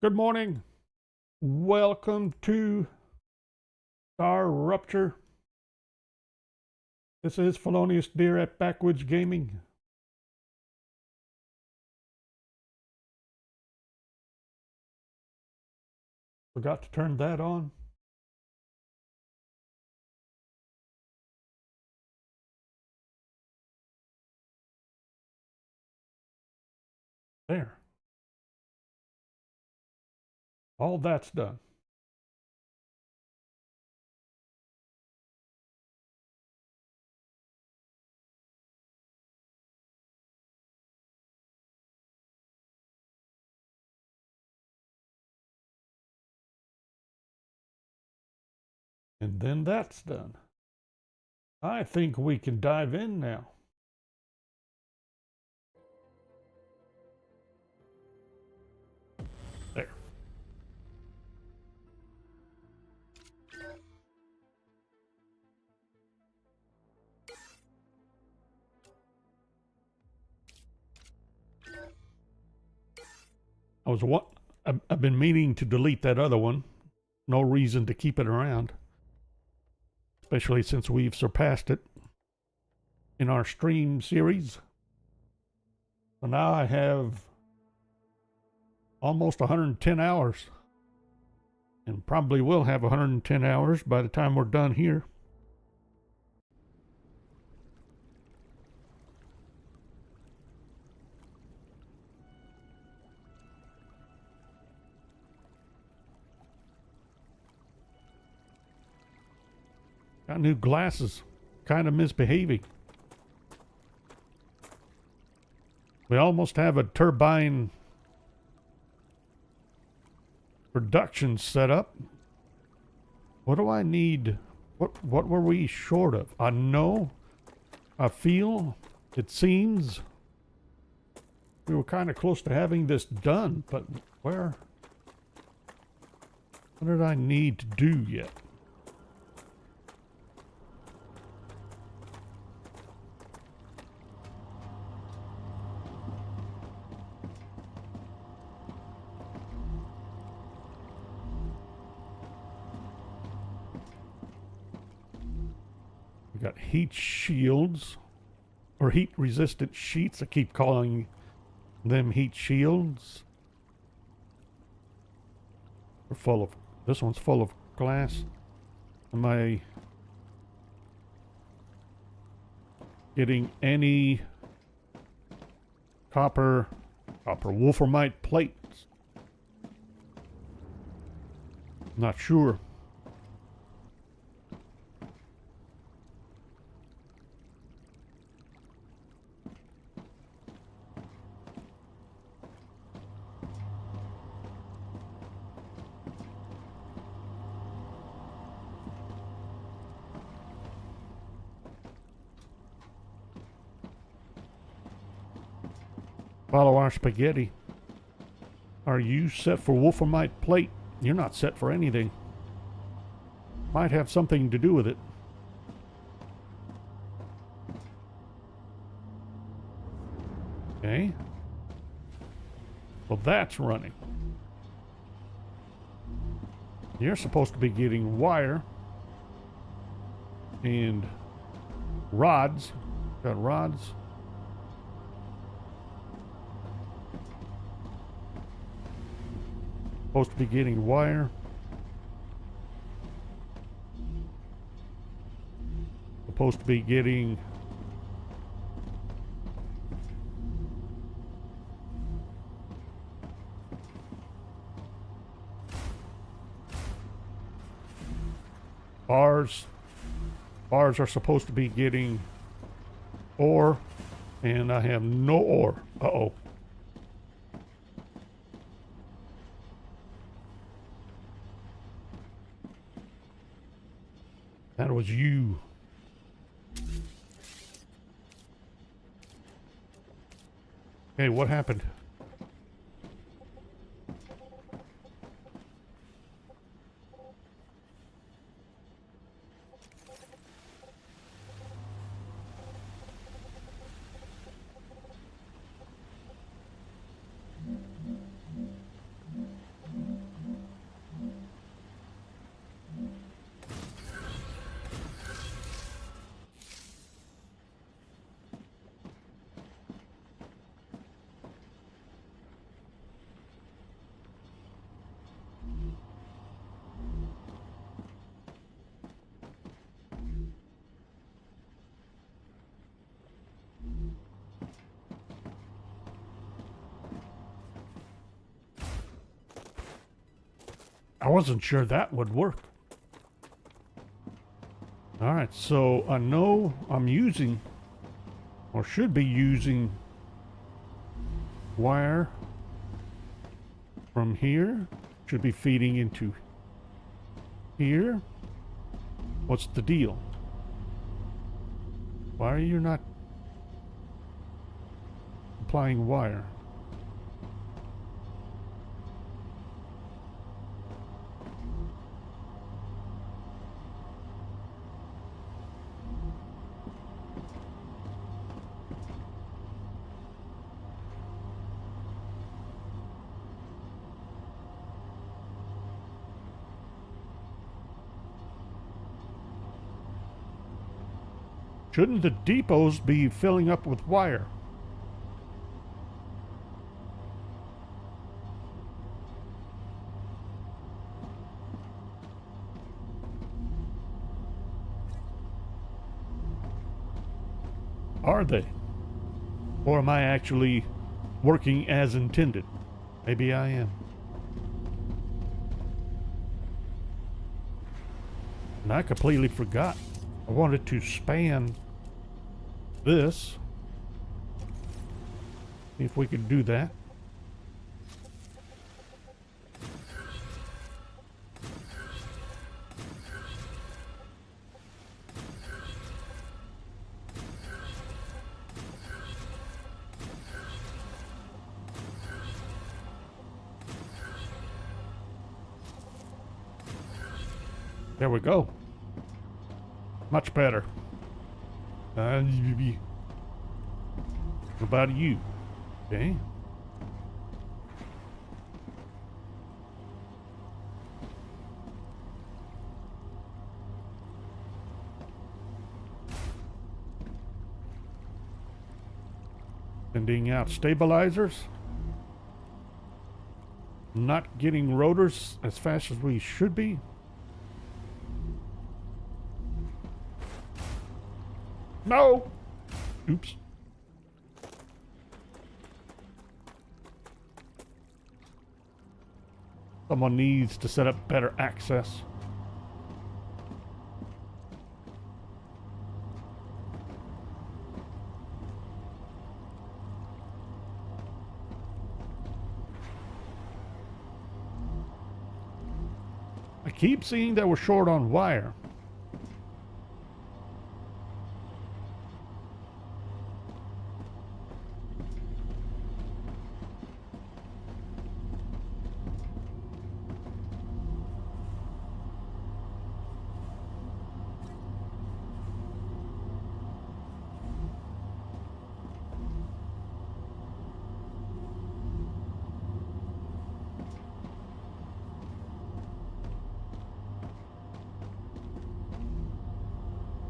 Good morning. Welcome to StarRupture. This is Felonious Deer at Backwoods Gaming. Forgot to turn that on. There. All that's done. And then that's done. I think we can dive in now. There. I've been meaning to delete that other one. No reason to keep it around, especially since we've surpassed it in our stream series. So now I have almost 110 hours, and probably will have 110 hours by the time we're done here. Got new glasses, kind of misbehaving. We almost have a turbine production set up. What do I need? What were we short of? I know, I feel, it seems we were kind of close to having this done, but what did I need to do yet? We got heat shields, or heat resistant sheets. I keep calling them heat shields. They're full of, this one's full of glass. Am I getting any copper wolframite plates? Not sure. Follow our spaghetti. Are you set for wolframite plate? You're not set for anything. Might have something to do with it. Okay. Well, that's running. You're supposed to be getting wire and rods. Got rods. Supposed to be getting wire. Supposed to be getting bars. Bars are supposed to be getting ore, and I have no ore. Uh-oh. That was you. Hey, what happened? I wasn't sure that would work. All right, so I know I'm using, or should be using, wire from here. Should be feeding into here. What's the deal? Why are you not applying wire? Shouldn't the depots be filling up with wire? Are they? Or am I actually working as intended? Maybe I am. And I completely forgot. I wanted to span this. See if we could do that. There we go. Much better. What about you? Okay. Sending out stabilizers. Not getting rotors as fast as we should be. No! Oops. Someone needs to set up better access. I keep seeing that we're short on wire.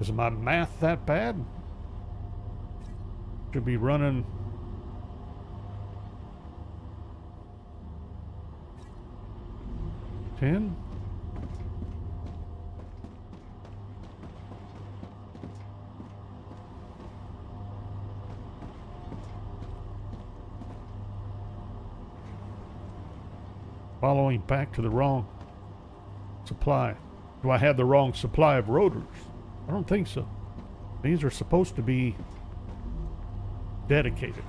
Is my math that bad? Should be running 10. Following back to the wrong supply. Do I have the wrong supply of rotors? I don't think so. These are supposed to be dedicated.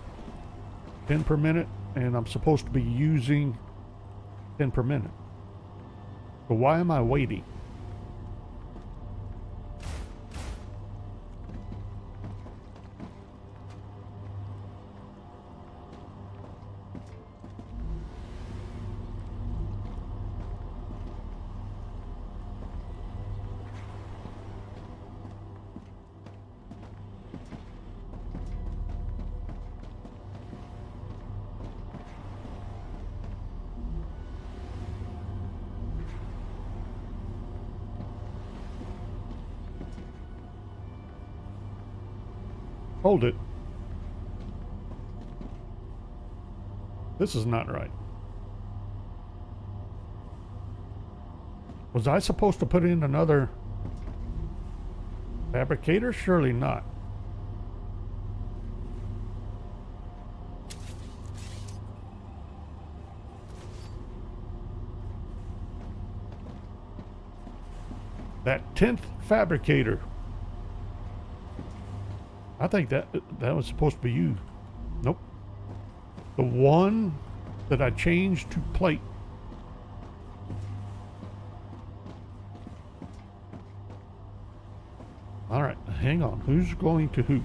10 per minute, and I'm supposed to be using 10 per minute. So why am I waiting? Hold it. This is not right. Was I supposed to put in another fabricator? Surely not. That 10th fabricator. I think that was supposed to be you. Nope. The one that I changed to plate. All right, hang on. Who's going to who?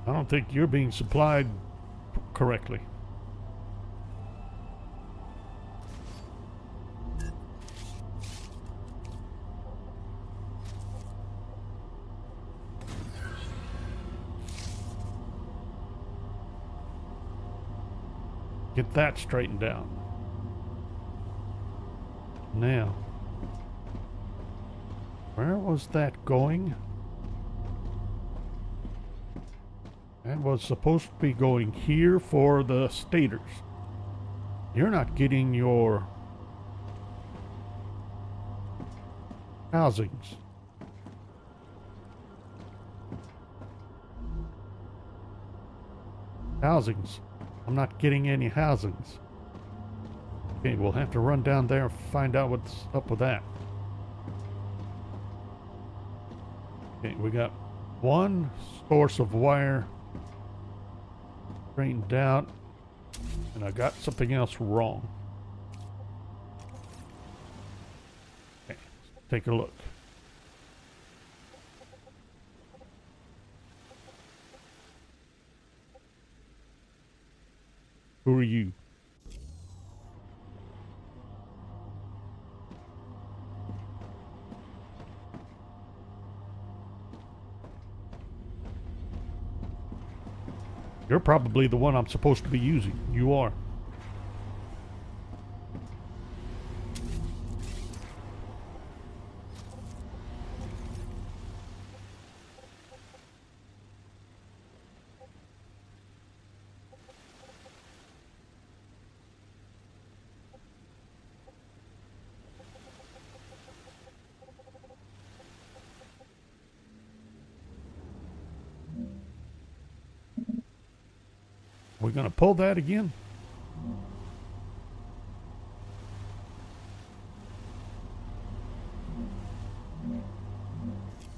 I don't think you're being supplied correctly. Get that straightened out. Now, where was that going? That was supposed to be going here for the stators. You're not getting your housings. I'm not getting any housings. Okay, we'll have to run down there and find out what's up with that. Okay, we got one source of wire straightened out, and I got something else wrong. Okay, let's take a look. Who are you? You're probably the one I'm supposed to be using. You are. We're going to pull that again?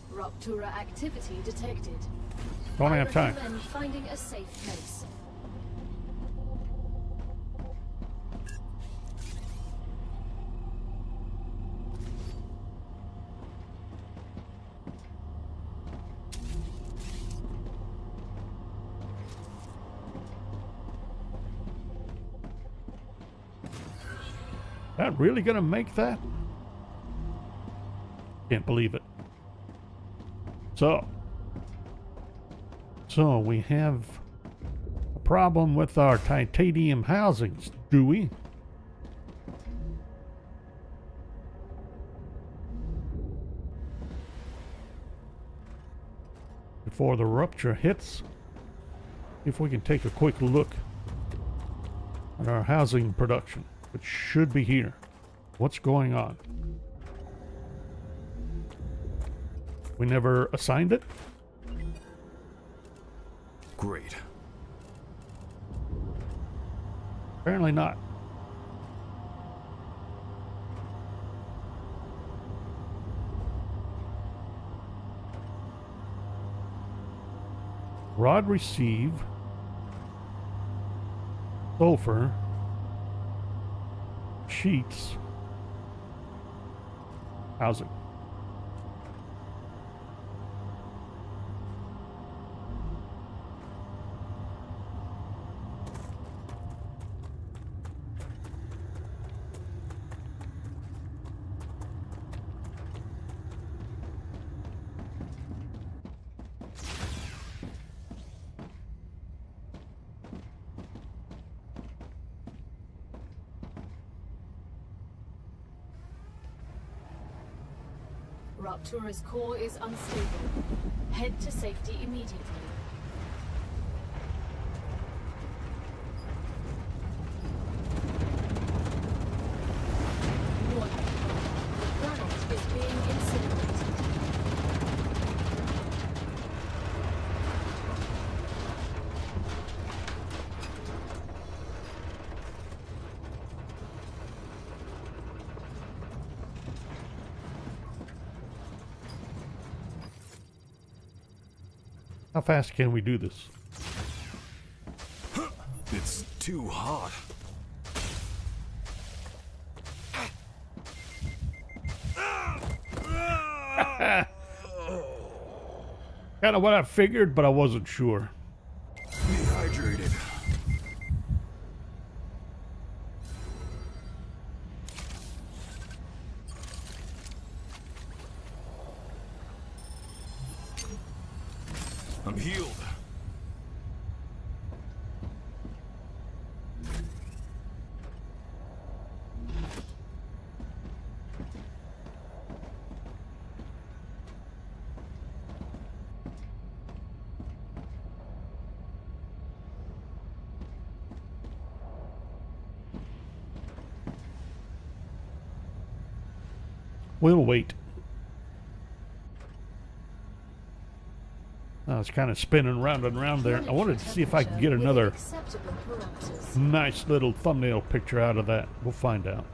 Rupture activity detected. Don't have time. And finding a safe place. That really gonna make that? Can't believe it. So we have a problem with our titanium housings, do we? Before the rupture hits, if we can take a quick look at our housing production. It should be here. What's going on? We never assigned it? Great. Apparently not. Rod receive. Sulfur. Sheets. Housing. Raptura's core is unstable. Head to safety immediately. Warning. The planet is being incinerated. How fast can we do this? It's too hot. Kind of what I figured, but I wasn't sure. Dehydrated. I'm healed. We'll wait. I was kind of spinning round and round there. I wanted to see if I could get another Acceptable parameters. nice little thumbnail picture out of that. We'll find out.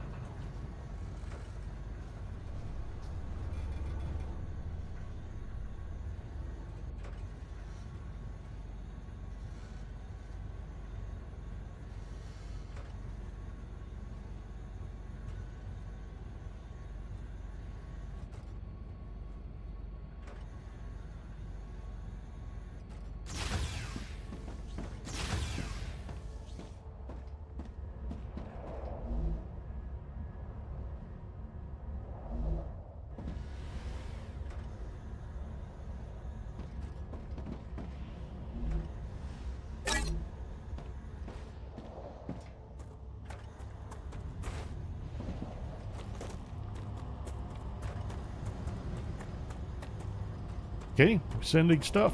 Okay, sending stuff.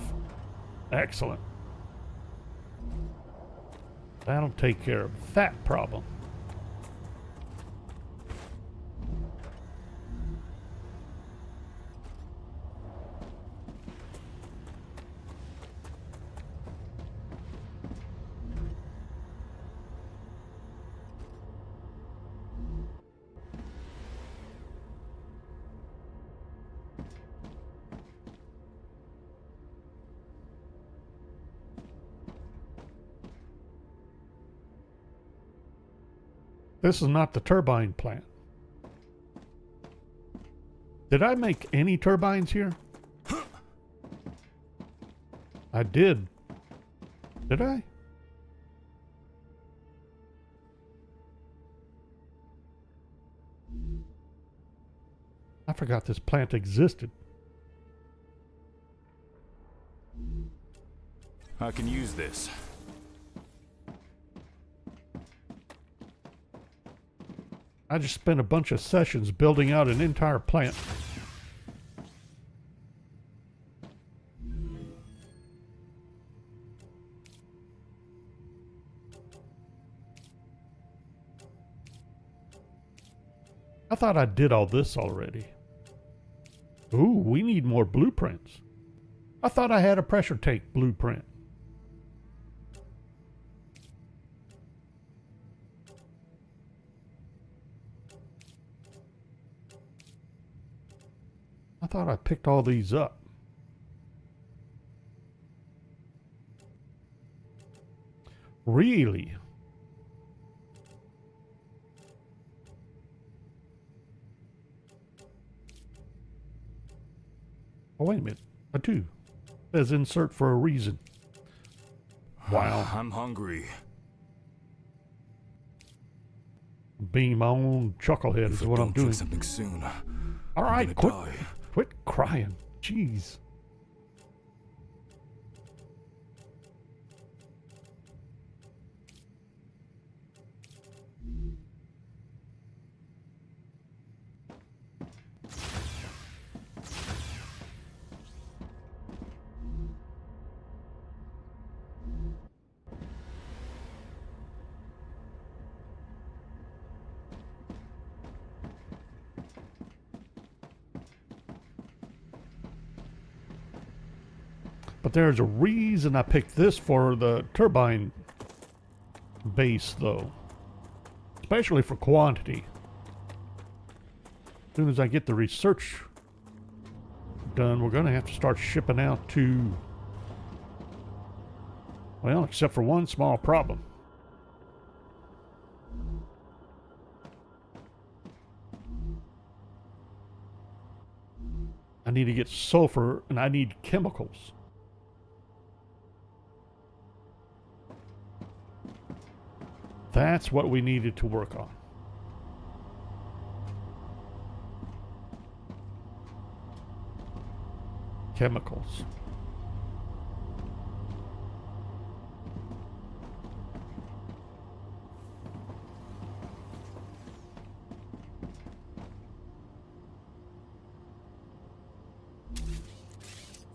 Excellent. That'll take care of that problem. This is not the turbine plant. Did I make any turbines here? I did. Did I? I forgot this plant existed. I can use this. I just spent a bunch of sessions building out an entire plant. I thought I did all this already. Ooh, we need more blueprints. I thought I had a pressure tank blueprint. I thought I picked all these up. Really? Oh, wait a minute. I do. It says insert for a reason. Wow. I'm hungry. Being my own chucklehead is If I what I'm don't drink doing. something soon, All I'm right, gonna die. quit crying. Jeez. But there's a reason I picked this for the turbine base, though. Especially for quantity. As soon as I get the research done, we're going to have to start shipping out to... Well, except for one small problem. I need to get sulfur, and I need chemicals. That's what we needed to work on. Chemicals.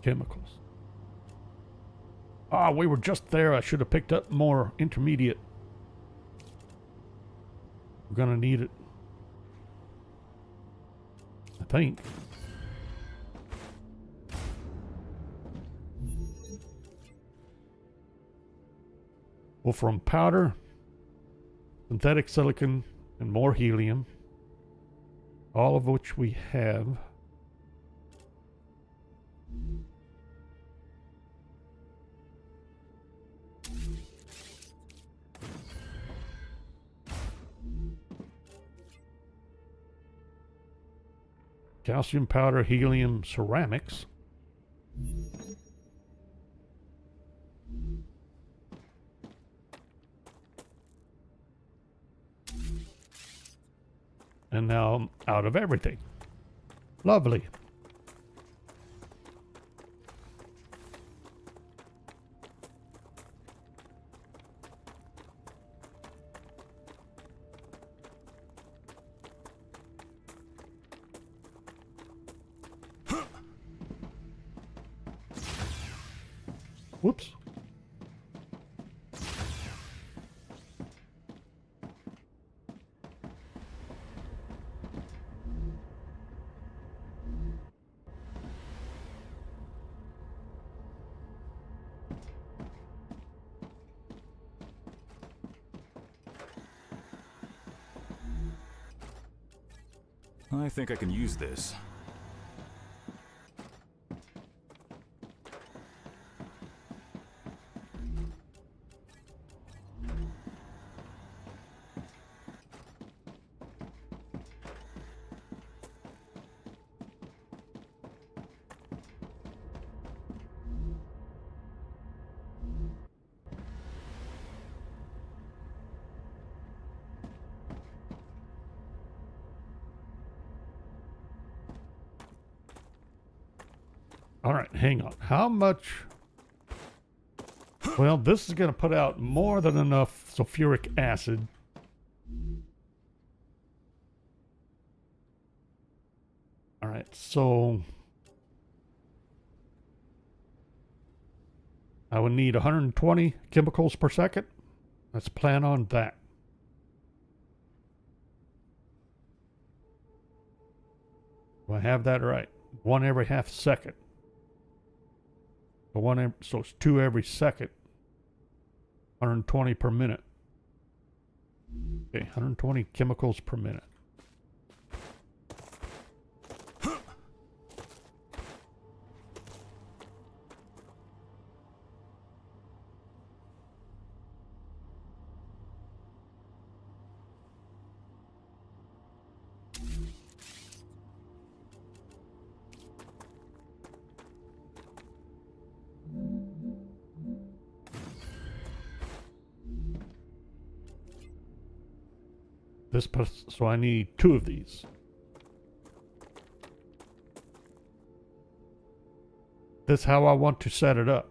Chemicals. Ah, we were just there. I should have picked up more intermediate. We're gonna need it. I think. Wolfram powder, synthetic silicon, and more helium. All of which we have. Calcium powder, helium, ceramics. And now I'm out of everything. Lovely. Whoops. I think I can use this. All right, hang on. How much? Well, this is going to put out more than enough sulfuric acid. All right, so I would need 120 chemicals per second. Let's plan on that. Do I have that right? One every half second. So it's 2 every second. 120 per minute. Okay, 120 chemicals per minute. So I need 2 of these. That's how I want to set it up.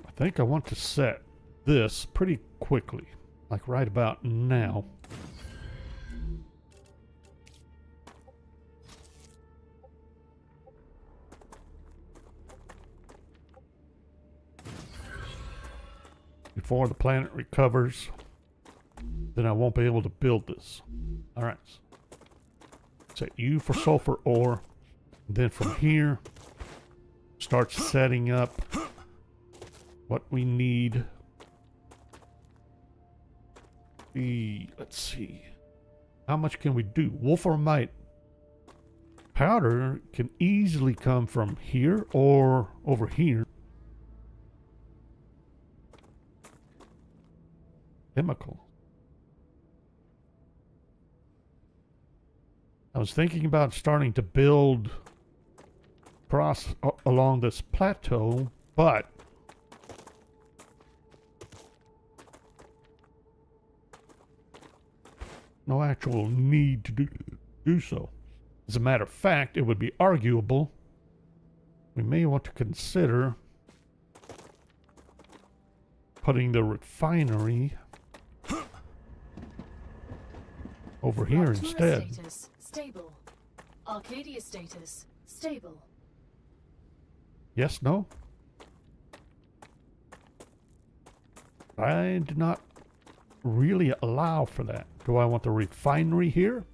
I think I want to set this pretty quickly. Like right about now. Before the planet recovers, then I won't be able to build this. Alright. Set U for sulfur ore. Then from here, start setting up what we need. Let's see. How much can we do? Wolframite powder can easily come from here or over here. Chemical. I was thinking about starting to build along this plateau, but no actual need to do so. As a matter of fact, it would be arguable. We may want to consider putting the refinery over here Raptura instead. Status stable. Arcadia status stable. Yes, no? I do not really allow for that. Do I want the refinery here?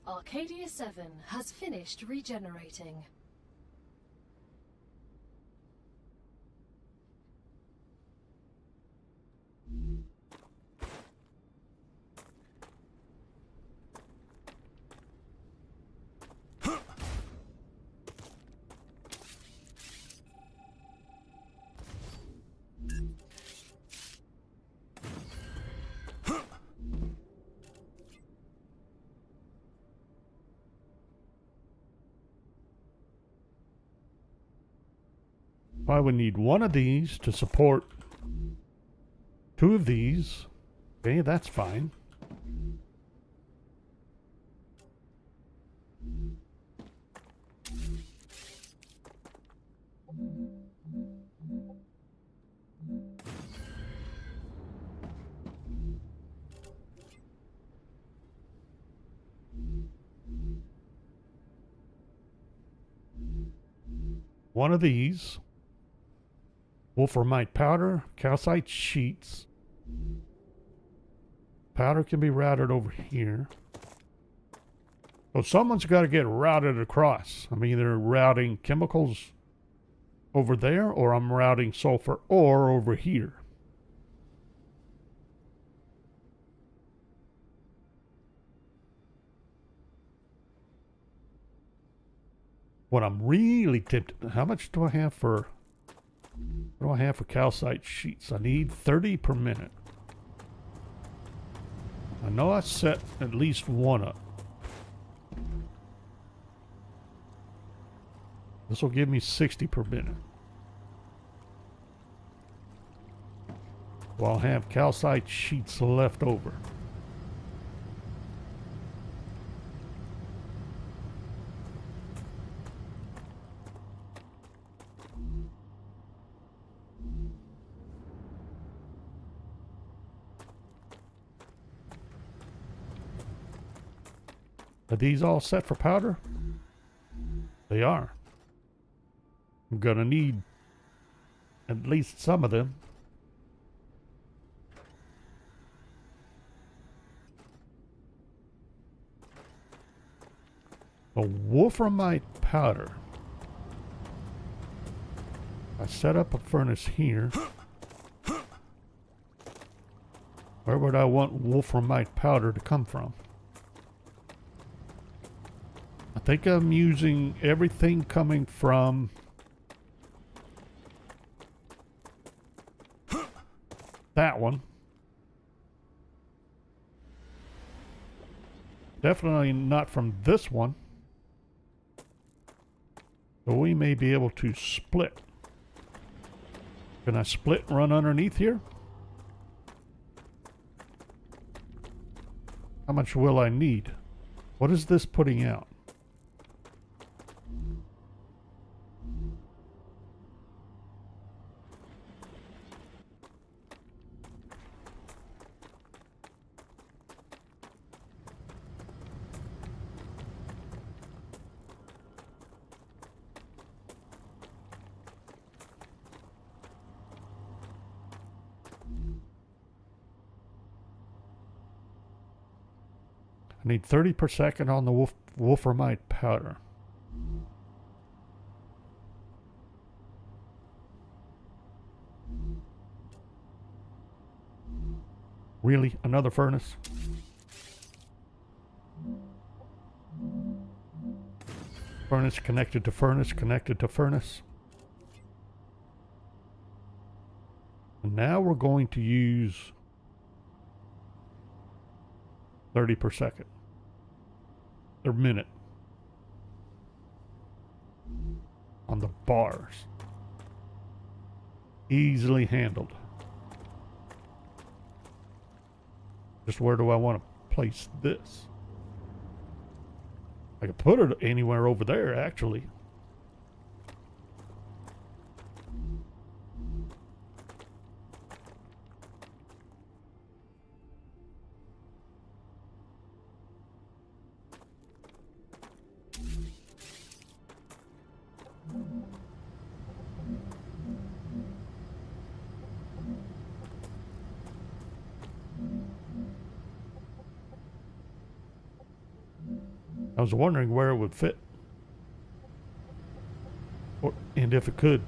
Arcadia 7 has finished regenerating. I would need one of these to support two of these. Okay, that's fine. One of these. Wolframite powder, calcite sheets. Powder can be routed over here. So someone's got to get routed across. I'm either routing chemicals over there or I'm routing sulfur ore over here. What I'm really tempted, how much do I have for, what do I have for calcite sheets? I need 30 per minute. I know I set at least one up. This will give me 60 per minute. So I'll have calcite sheets left over. Are these all set for powder? They are. I'm gonna need at least some of them. A wolframite powder. I set up a furnace here. Where would I want wolframite powder to come from? I think I'm using everything coming from that one. Definitely not from this one. So we may be able to split. Can I split and run underneath here? How much will I need? What is this putting out? I need 30 per second on the wolframite powder. Really? Another furnace? Furnace connected to furnace, connected to furnace. And now we're going to use 30 per second. Or minute. On the bars. Easily handled. Just where do I want to place this? I could put it anywhere over there, actually. I was wondering where it would fit. And if it could.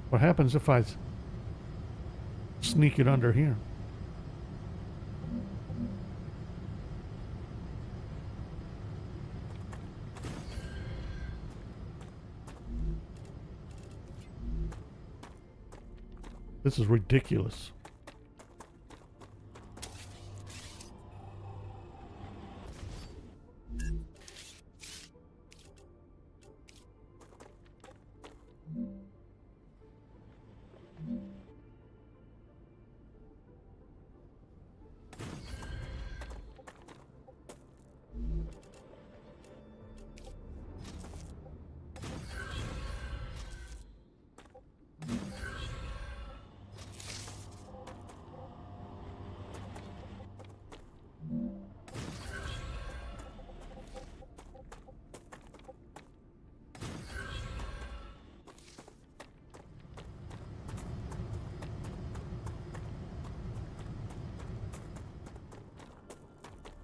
What happens if I sneak it under here? This is ridiculous.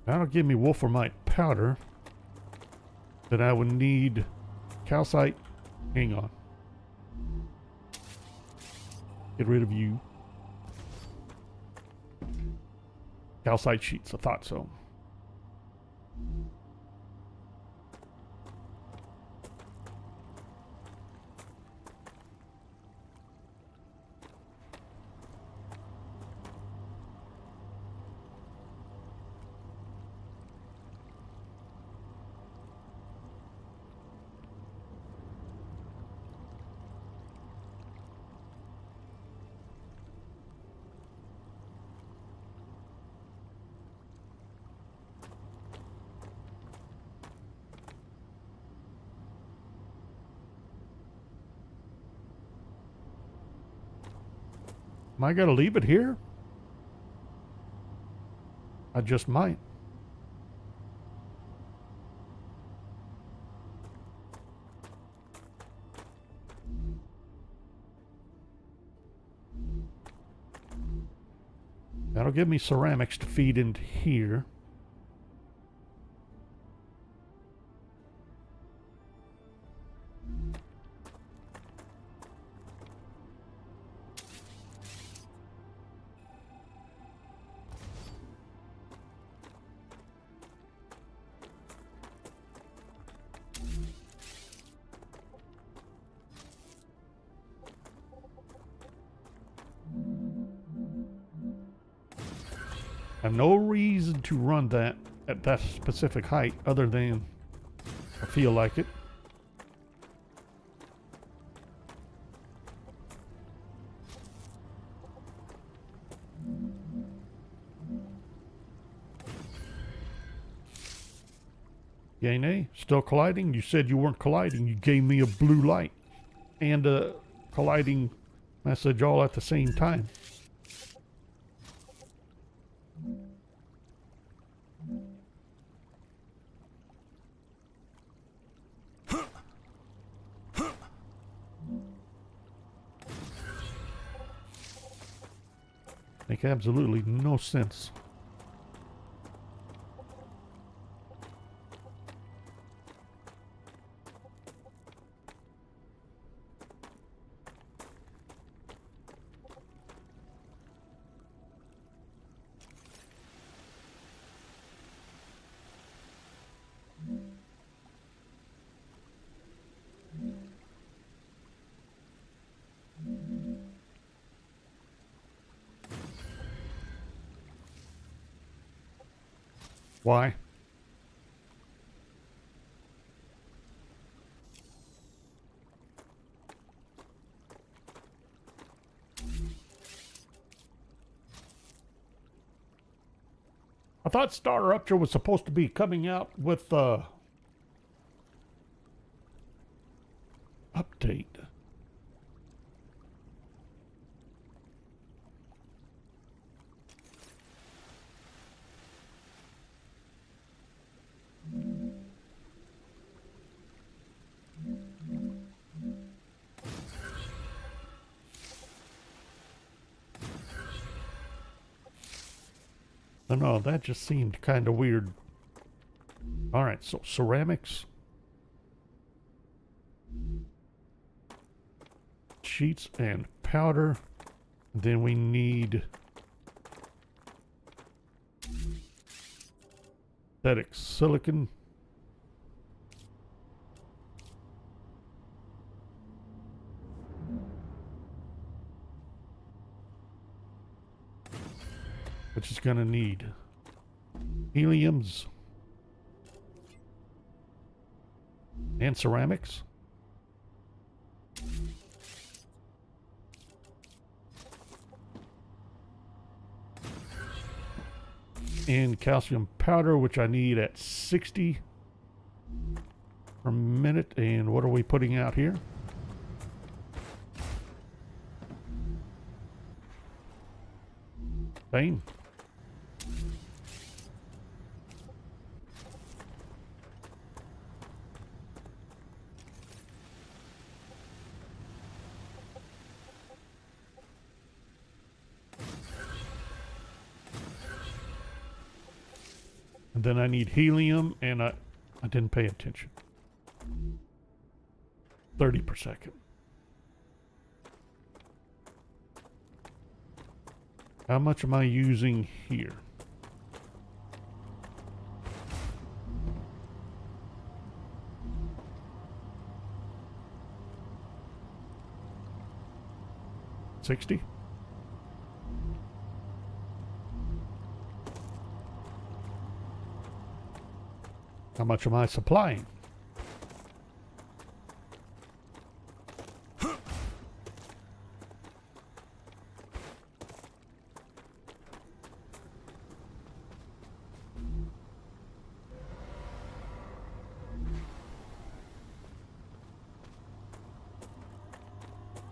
That'll give me wolframite powder that I would need calcite. Hang on. Get rid of you. Calcite sheets, I thought so. Am I gonna leave it here? I just might. That'll give me ceramics to feed into here. I have no reason to run that at that specific height other than I feel like it. Yay, nay? Still colliding? You said you weren't colliding. You gave me a blue light and a colliding message all at the same time. Make absolutely no sense. Why? I thought StarRupture was supposed to be coming out with update. I know, that just seemed kind of weird. All right, so ceramics. Sheets and powder. Then we need synthetic silicon. Which is going to need heliums and ceramics. And calcium powder, which I need at 60 per minute. And what are we putting out here? Same. And then I need helium, and I didn't pay attention. 30 per second. How much am I using here? $60? How much am I supplying?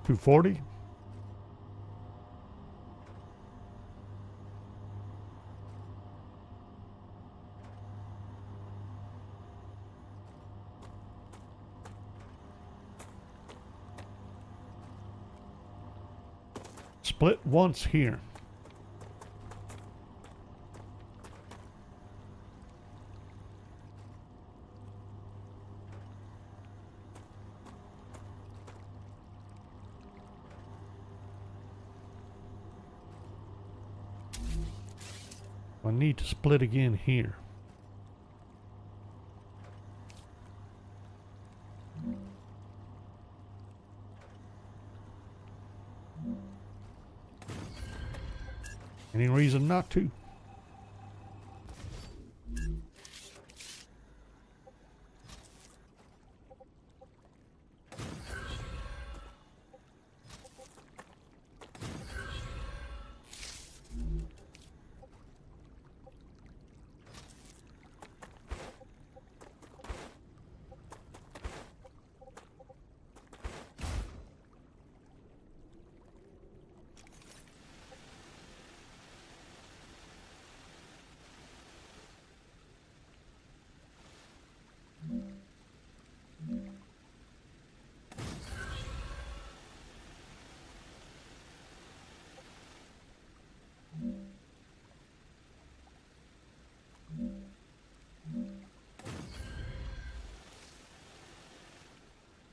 $240? split once here. I need to split again here. Any reason not to?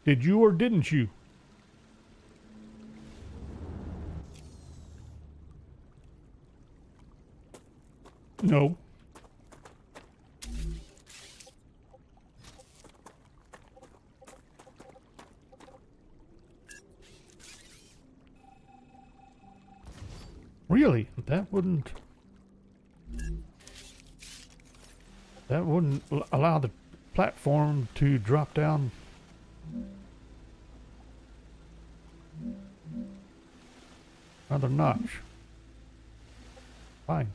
Did you or didn't you? No. Really? That wouldn't allow the platform to drop down. Another notch. Fine.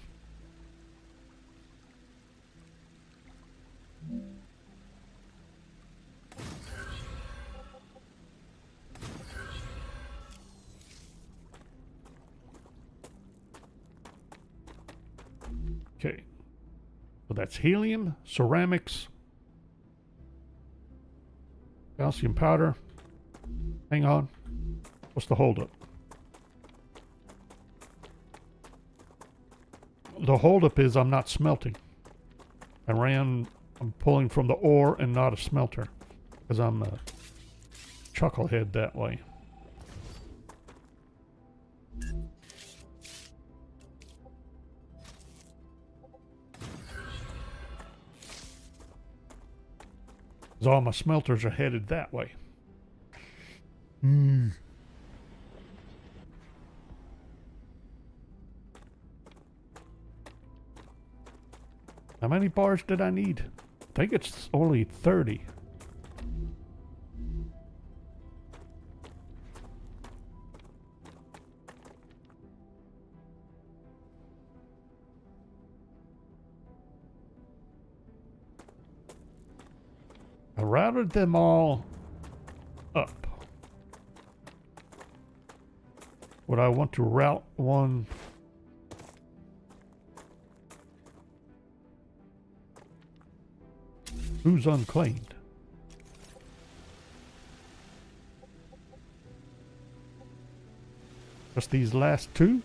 Okay. So that's helium, ceramics, calcium powder. Hang on. What's the holdup? The holdup is I'm not smelting. I'm pulling from the ore and not a smelter. Because I'm a chucklehead that way. Because all my smelters are headed that way. How many bars did I need? I think it's only 30. I routed them all up. Would I want to route one? Who's unclaimed? Just these last two?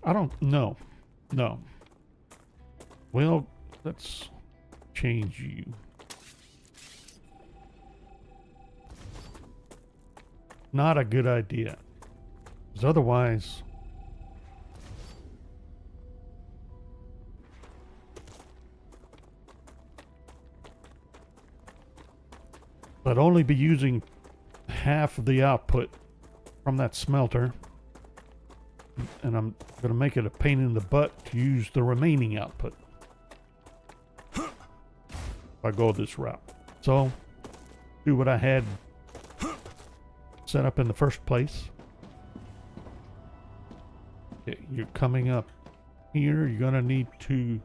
I don't know. No. Well, let's change you. Not a good idea. Because otherwise... I'd only be using half of the output from that smelter. And I'm going to make it a pain in the butt to use the remaining output. If I go this route. So, do what I had set up in the first place. Okay, you're coming up here. You're going to need to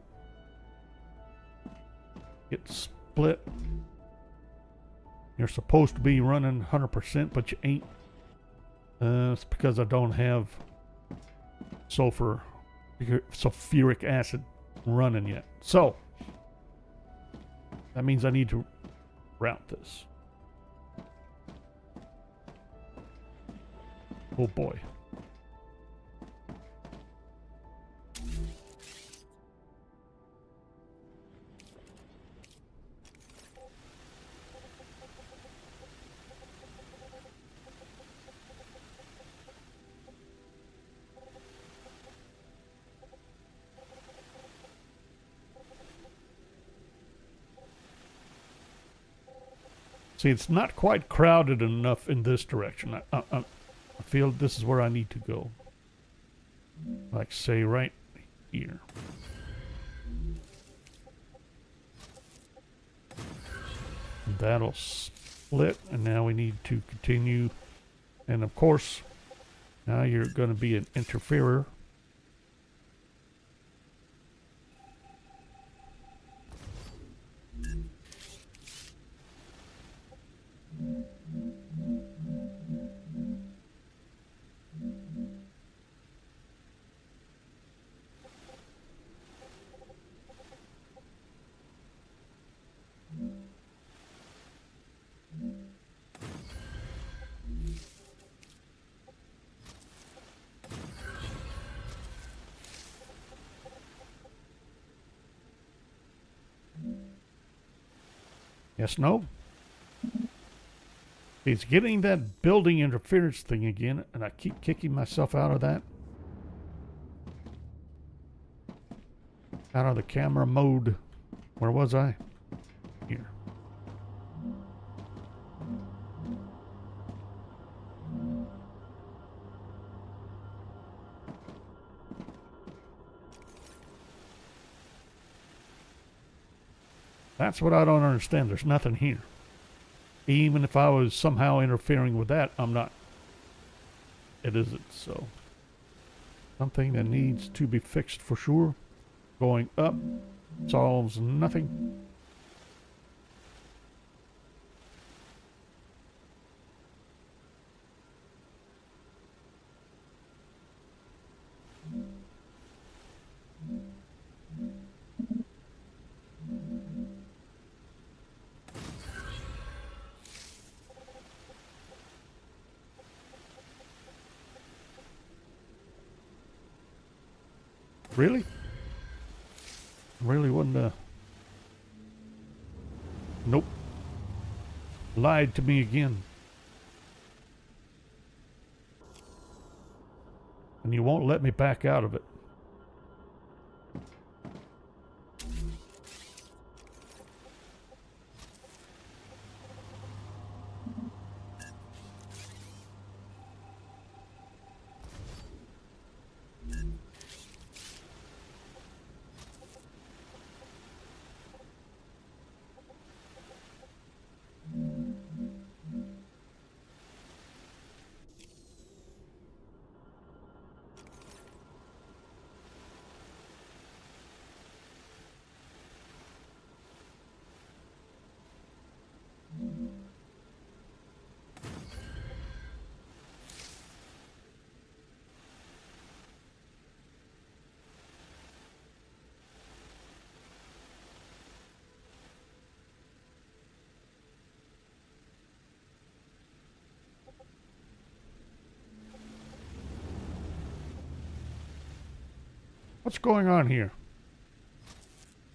get split. You're supposed to be running 100%, but you ain't. It's because I don't have sulfuric acid running yet. So, that means I need to route this. Oh boy. See, it's not quite crowded enough in this direction. I feel this is where I need to go. Like, say, right here. And that'll split, and now we need to continue. And of course, now you're going to be an interferer. Yes, no? It's getting that building interference thing again, and I keep kicking myself out of that. Out of the camera mode. Where was I? Here. That's what I don't understand. There's nothing here. Even if I was somehow interfering with that, I'm not. It isn't, so. Something that needs to be fixed for sure. Going up solves nothing. Really? Really wouldn't, Nope. Lied to me again. And you won't let me back out of it. What's going on here?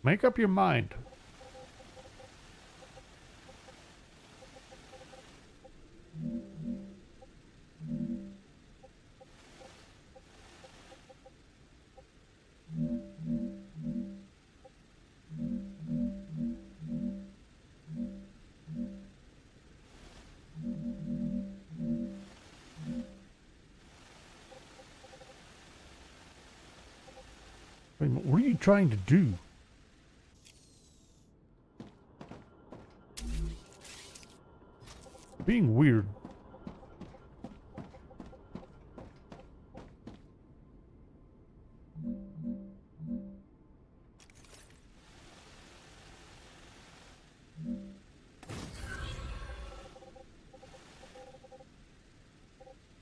Make up your mind. Wait a minute, what are you trying to do? Being weird.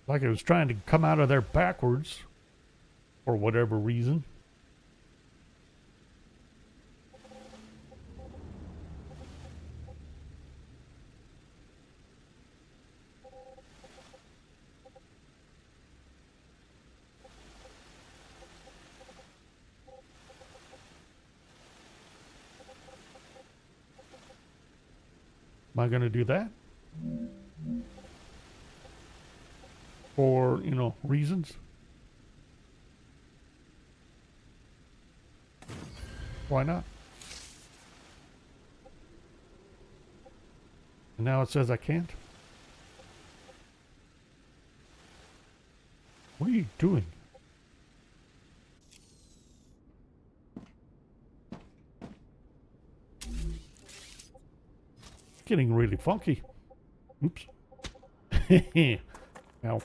Like it was trying to come out of there backwards for whatever reason. Am I going to do that? For, you know, reasons? Why not? And now it says I can't? What are you doing? Getting really funky. Oops. Ow.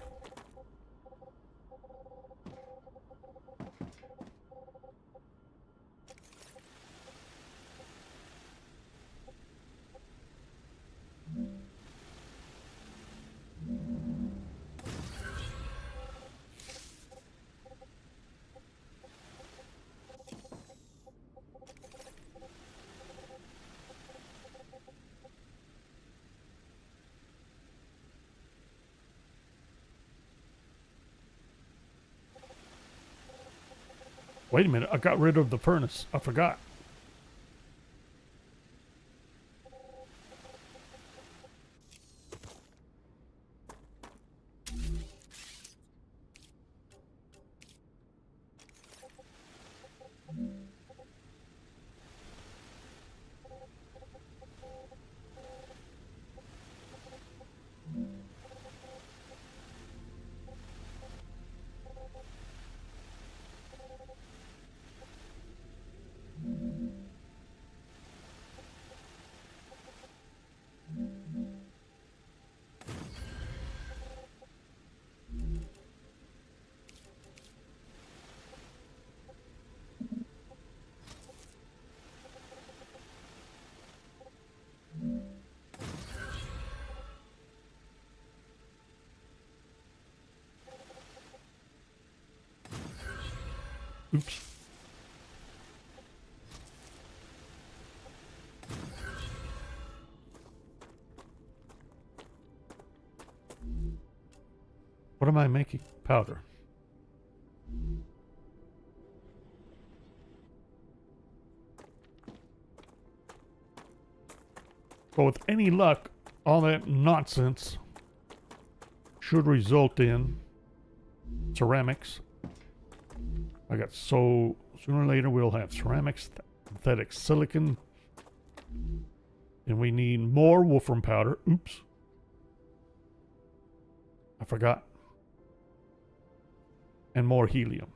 Wait a minute, I got rid of the furnace. I forgot. Oops. What am I making? Powder. Well, with any luck, all that nonsense should result in ceramics. So sooner or later we'll have ceramics, synthetic silicon, and we need more wolfram powder. Oops. I forgot. And more helium.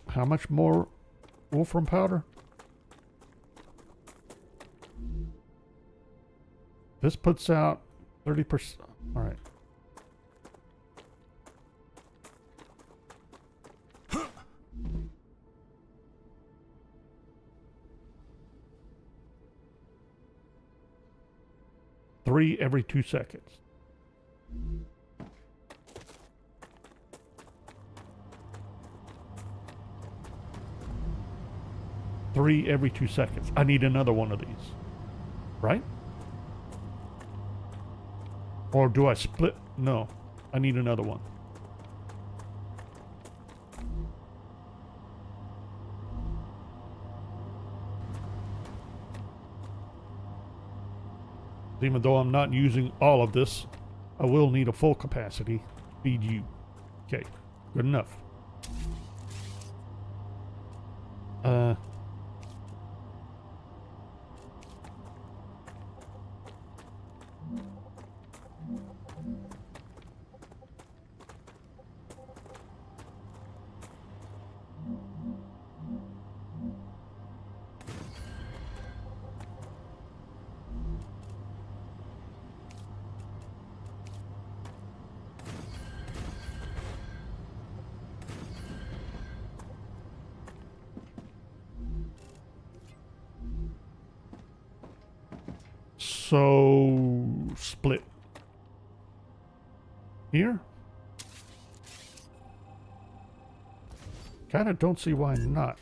How much more wolfram powder? This puts out 30%. All right. Three every 2 seconds. Three every 2 seconds. I need another one of these. Right? Or do I split? No. I need another one. Even though I'm not using all of this, I will need a full capacity to feed you. Okay, good enough. So, split. Here? Kinda don't see why not.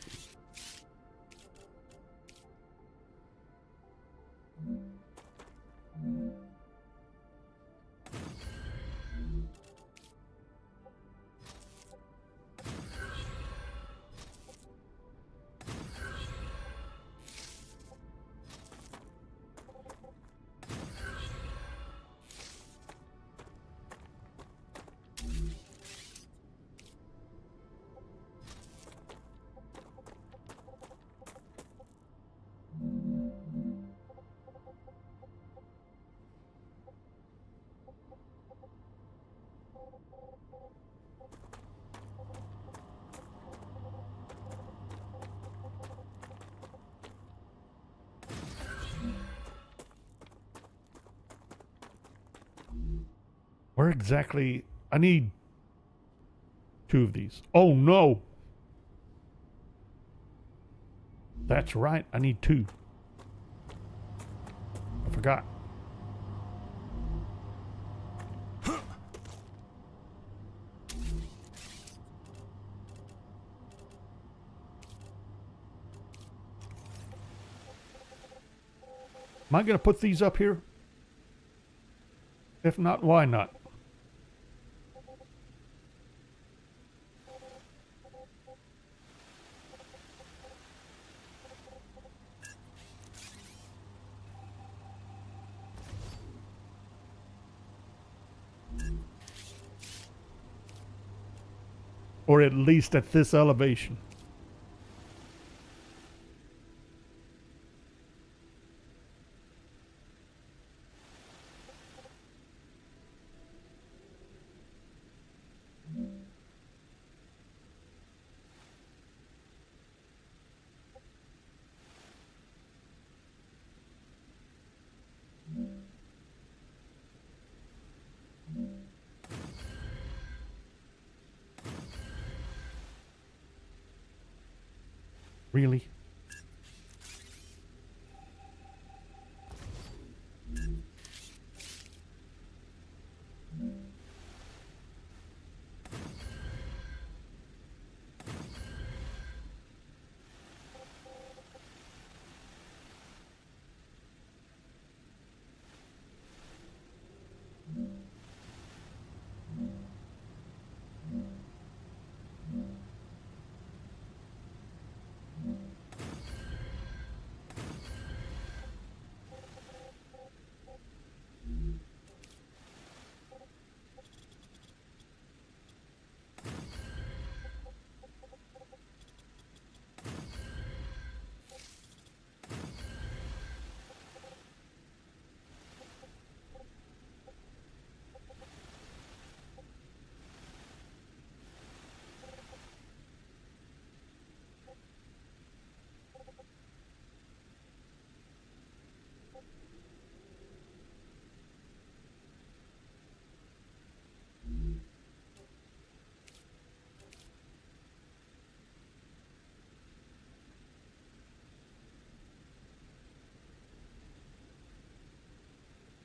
Where exactly? I need 2 of these. Oh no! That's right, I need 2. I forgot. Am I going to put these up here? If not, why not? Or at least at this elevation. Really?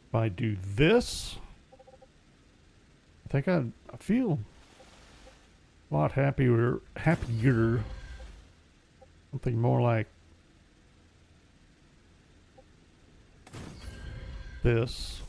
If I do this, I think I feel a lot happier. Something more like this.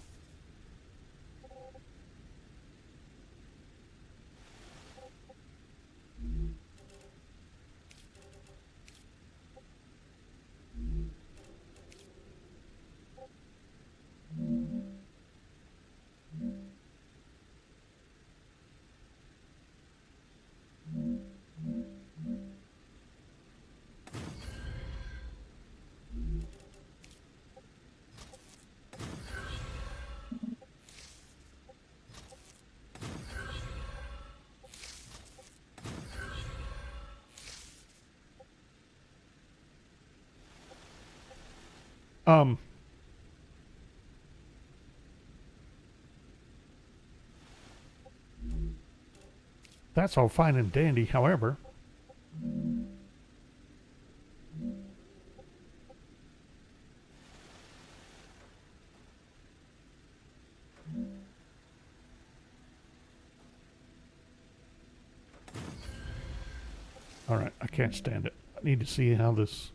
That's all fine and dandy, however. Alright, I can't stand it. I need to see how this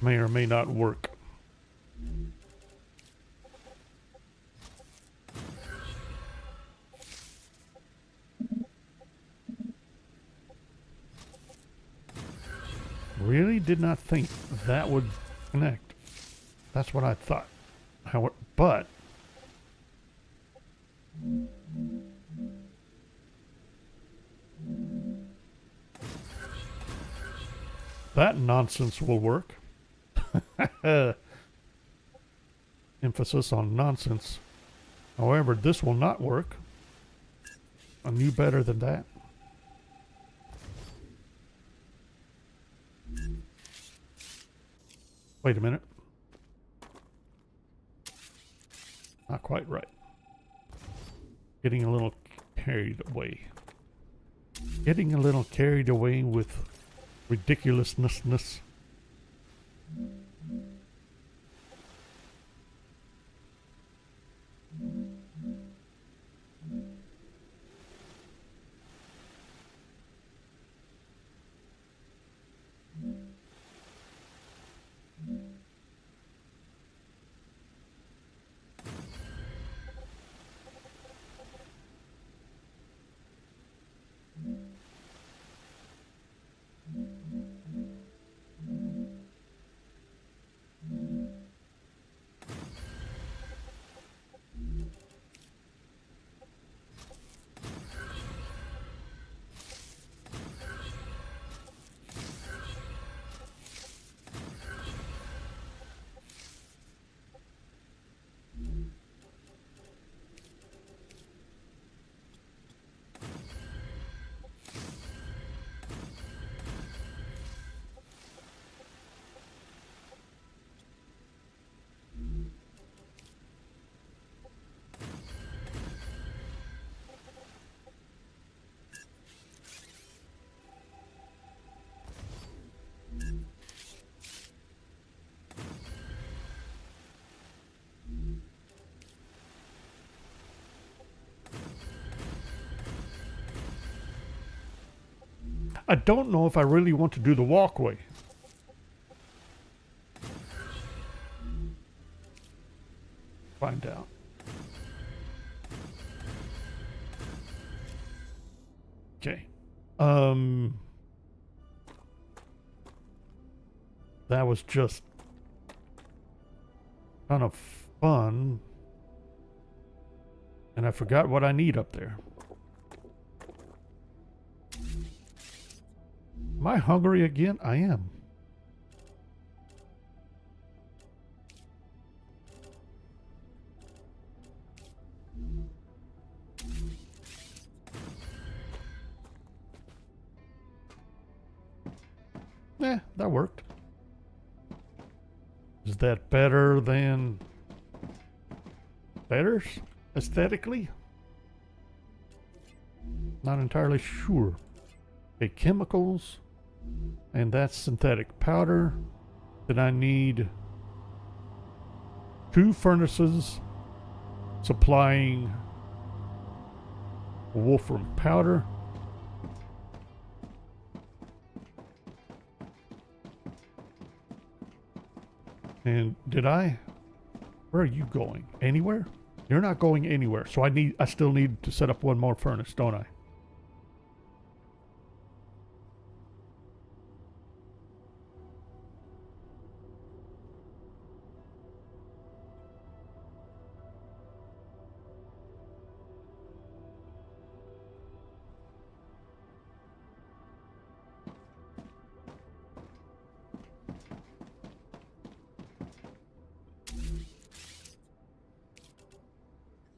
may or may not work. Really did not think that would connect. That's what I thought. But that nonsense will work. Emphasis on nonsense. However, this will not work. I knew better than that. Wait a minute. Not quite right. Getting a little carried away. Getting a little carried away with ridiculousness. I don't know if I really want to do the walkway. Find out. Okay. That was just kind of fun. And I forgot what I need up there. Am I hungry again? I am. That worked. Is that better than better aesthetically? Not entirely sure. Okay, chemicals. And that's synthetic powder. Then I need 2 furnaces supplying wolfram powder. And where are you going? Anywhere? You're not going anywhere. So I still need to set up 1 more furnace, don't I?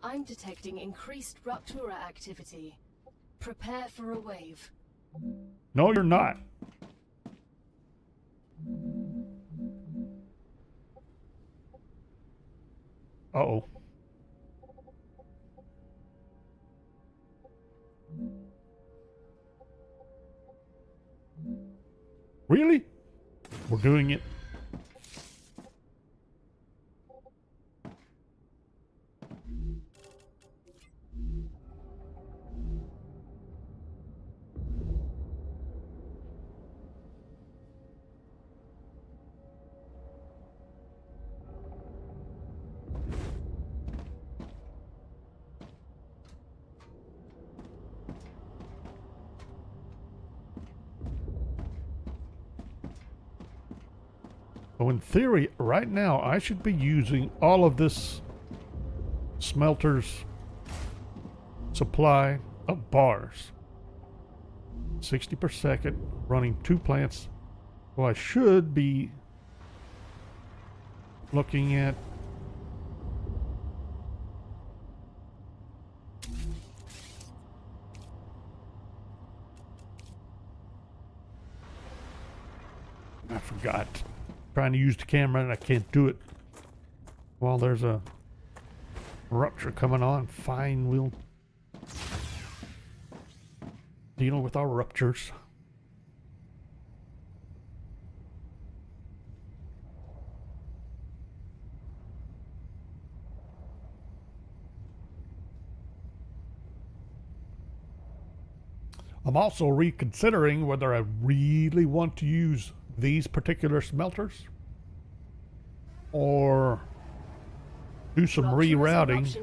I'm detecting increased Ruptura activity. Prepare for a wave. No, you're not. Uh-oh. Really? We're doing it. So in theory, right now, I should be using all of this smelter's supply of bars. 60 per second, running 2 plants. So I should be looking at I forgot. Trying to use the camera and I can't do it while there's a rupture coming on. Fine, we'll deal with our ruptures. I'm also reconsidering whether I really want to use these particular smelters or do some rerouting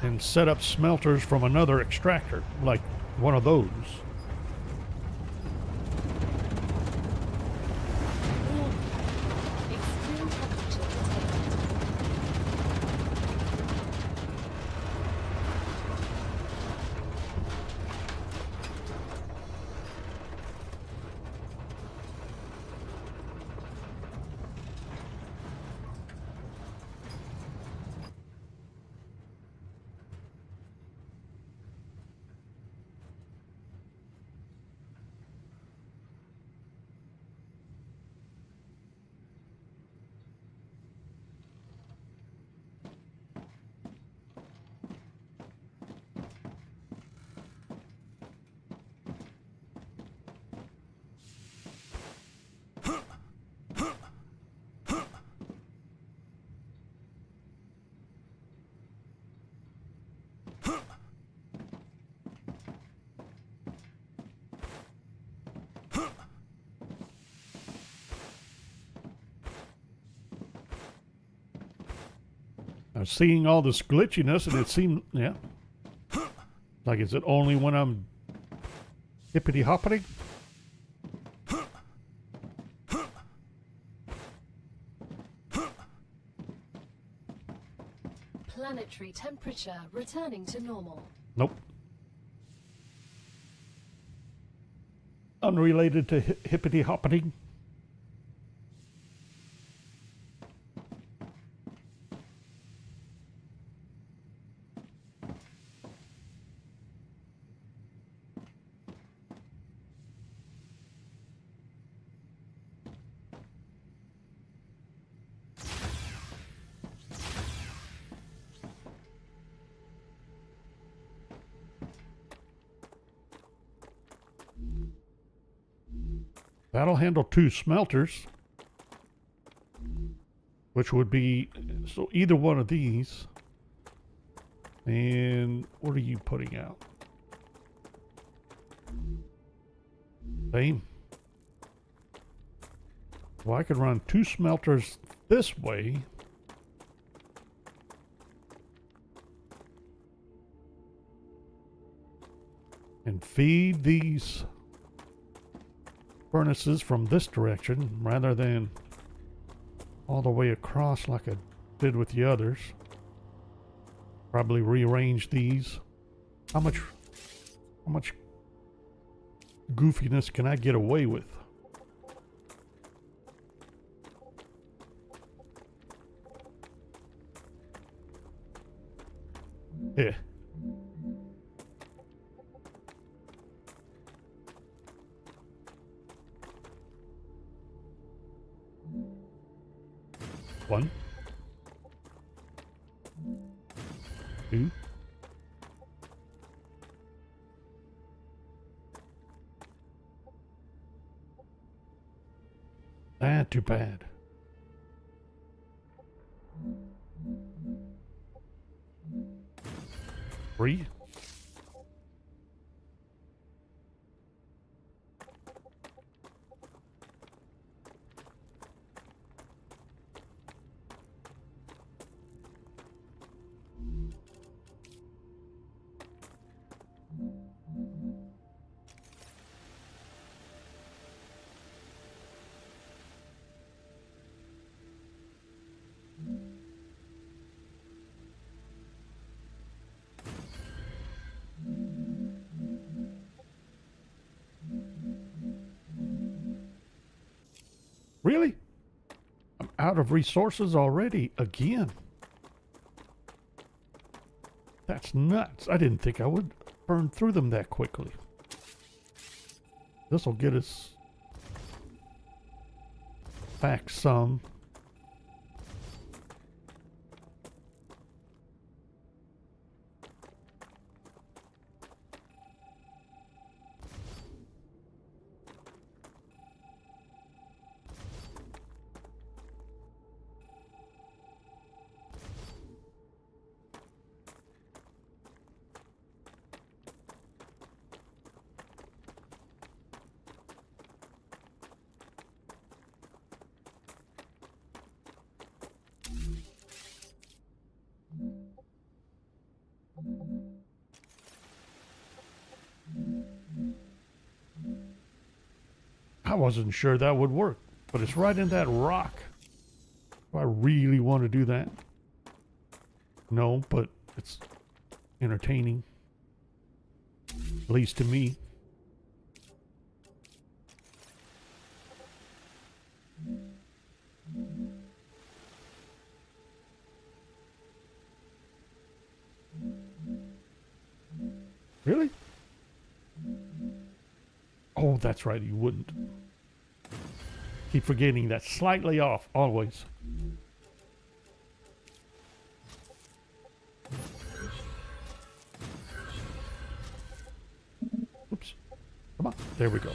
and set up smelters from another extractor, like one of those. I was seeing all this glitchiness and it seemed, yeah. Like, is it only when I'm hippity hoppity? Planetary temperature returning to normal. Nope. Unrelated to hippity hoppity. That'll handle 2 smelters, which would be, so either one of these. And what are you putting out? Same. Well, I could run 2 smelters this way. And feed these furnaces from this direction rather than all the way across like I did with the others. Probably rearrange these. How much goofiness can I get away with? Yeah. One. 2. Ah, too bad. Three. Really? I'm out of resources already again. That's nuts. I didn't think I would burn through them that quickly. This will get us back some. I wasn't sure that would work, but it's right in that rock. Do I really want to do that? No, but it's entertaining. At least to me. Really? Oh, that's right, you wouldn't. Keep forgetting that's slightly off, always. Oops. Come on, there we go.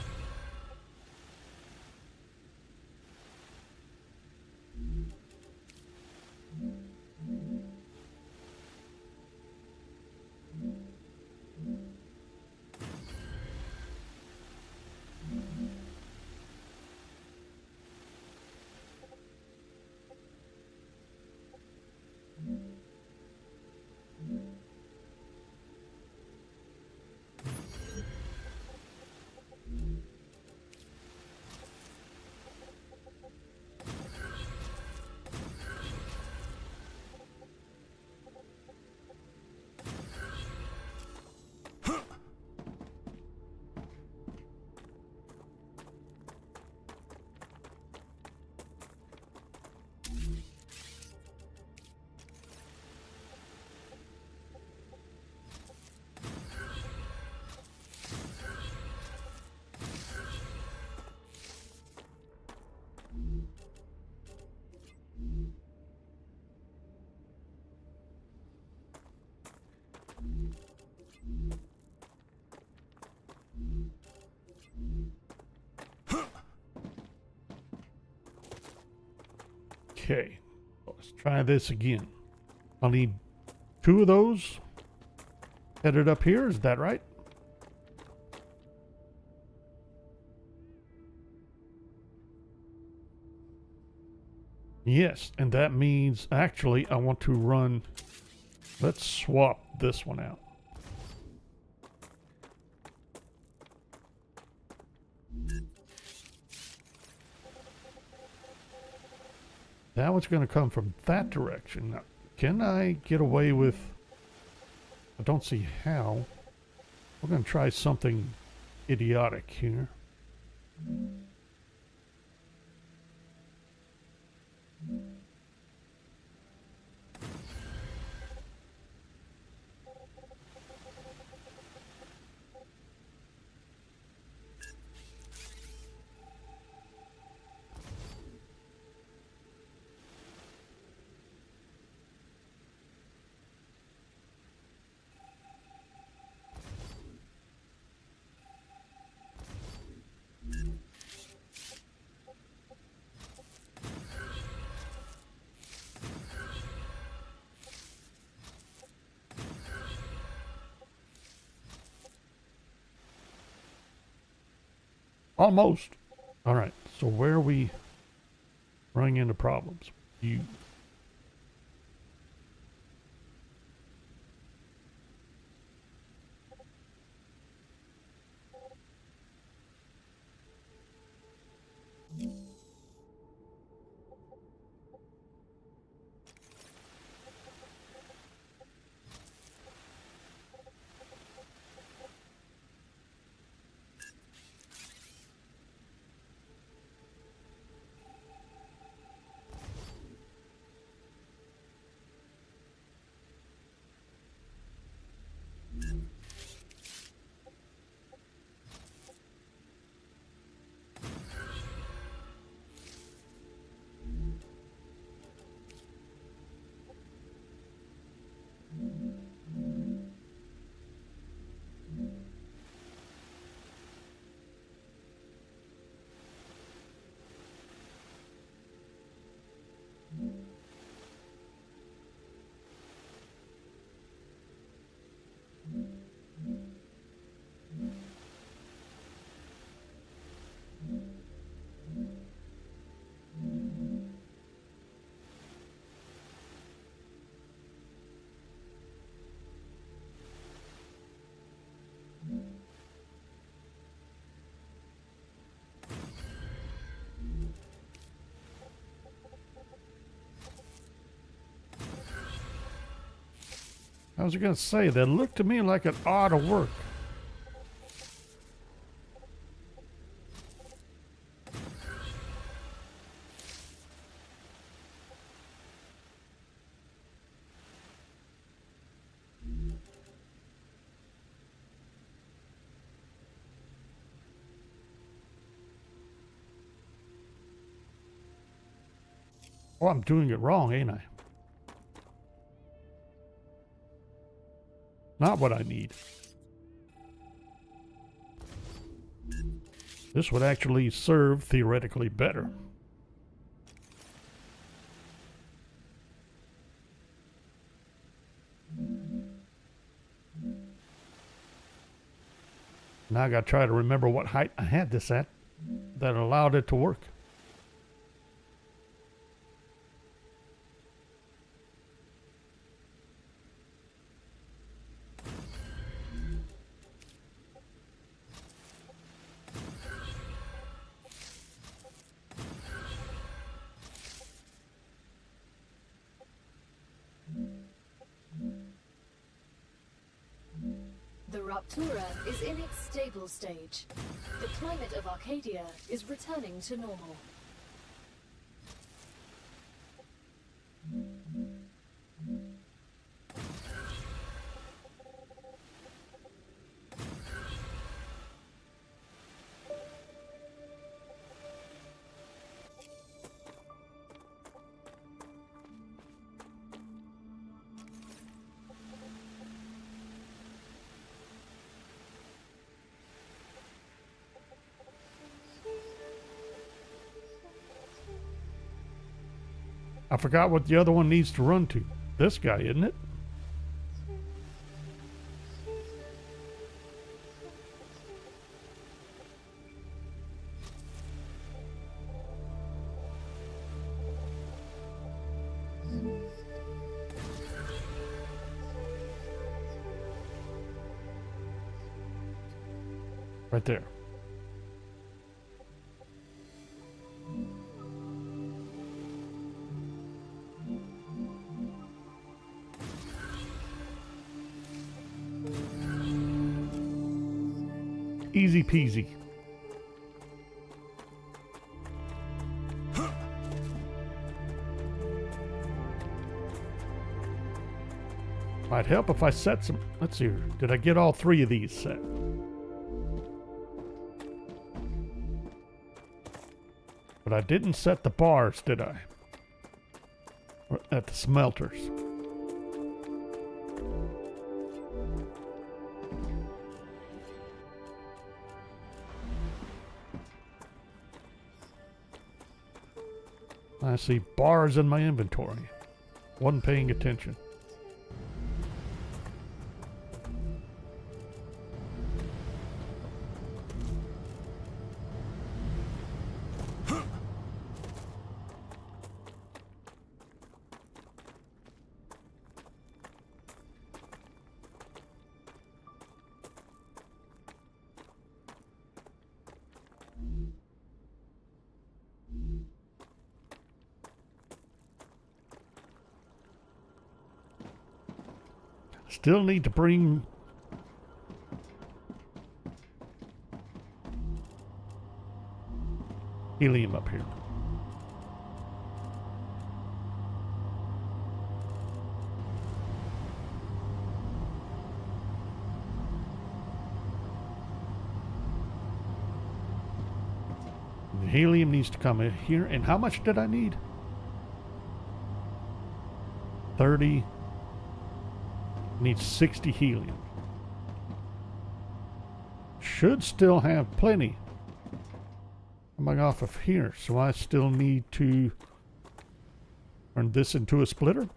Okay, let's try this again. I'll need 2 of those headed up here. Is that right? Yes, and that means actually I want to run. Let's swap this one out. That one's going to come from that direction. Now, can I get away with... I don't see how. We're going to try something idiotic here. Almost. All right. So where are we running into problems? You. I was going to say, that looked to me like it ought to work. Oh, I'm doing it wrong, ain't I? Not what I need. This would actually serve theoretically better. Now I gotta try to remember what height I had this at that allowed it to work. The Raptura is in its stable stage. The climate of Arcadia is returning to normal. I forgot what the other one needs to run to. This guy, isn't it? Right there. Easy peasy. Might help if I set some. Let's see. Did I get all three of these set? But I didn't set the bars, did I? Or at the smelters. I see bars in my inventory. Wasn't paying attention. Still need to bring helium up here. The helium needs to come in here. And how much did I need? 30. Needs 60 helium. Should still have plenty coming off of here. So I still need to turn this into a splitter.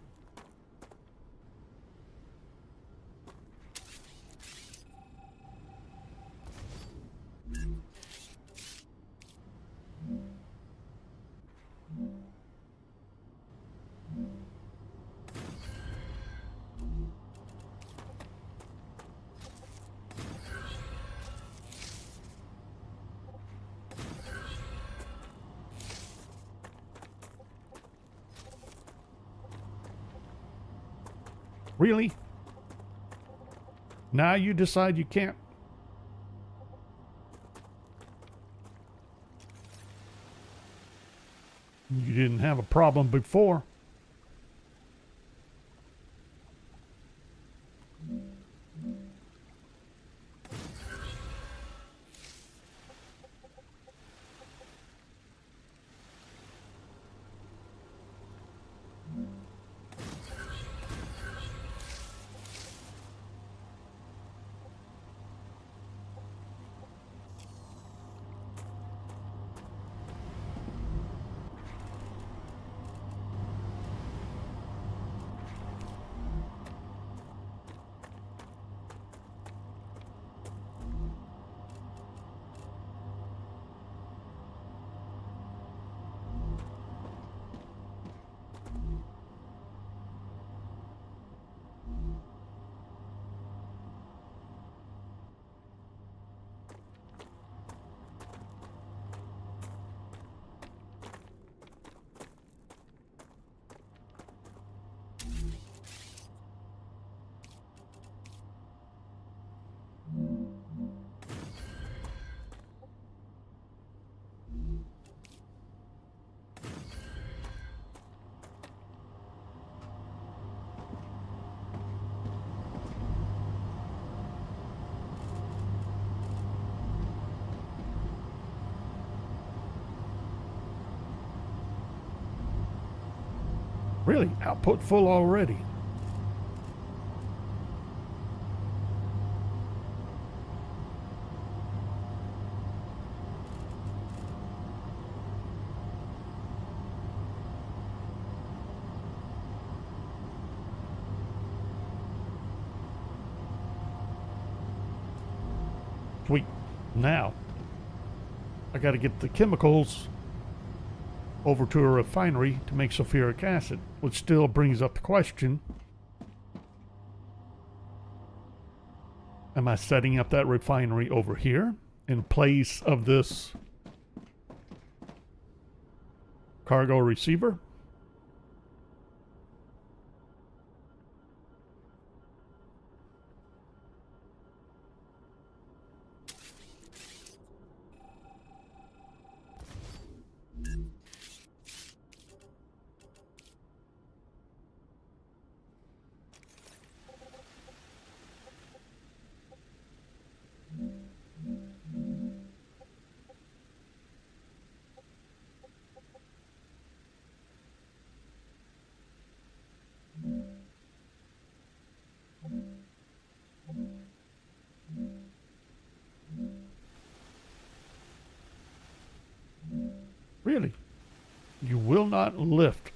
Really? Now you decide you can't? You didn't have a problem before. Really? Output full already? Sweet. Now, I got to get the chemicals over to a refinery to make sulfuric acid, which still brings up the question, am I setting up that refinery over here in place of this cargo receiver? Really? You will not lift.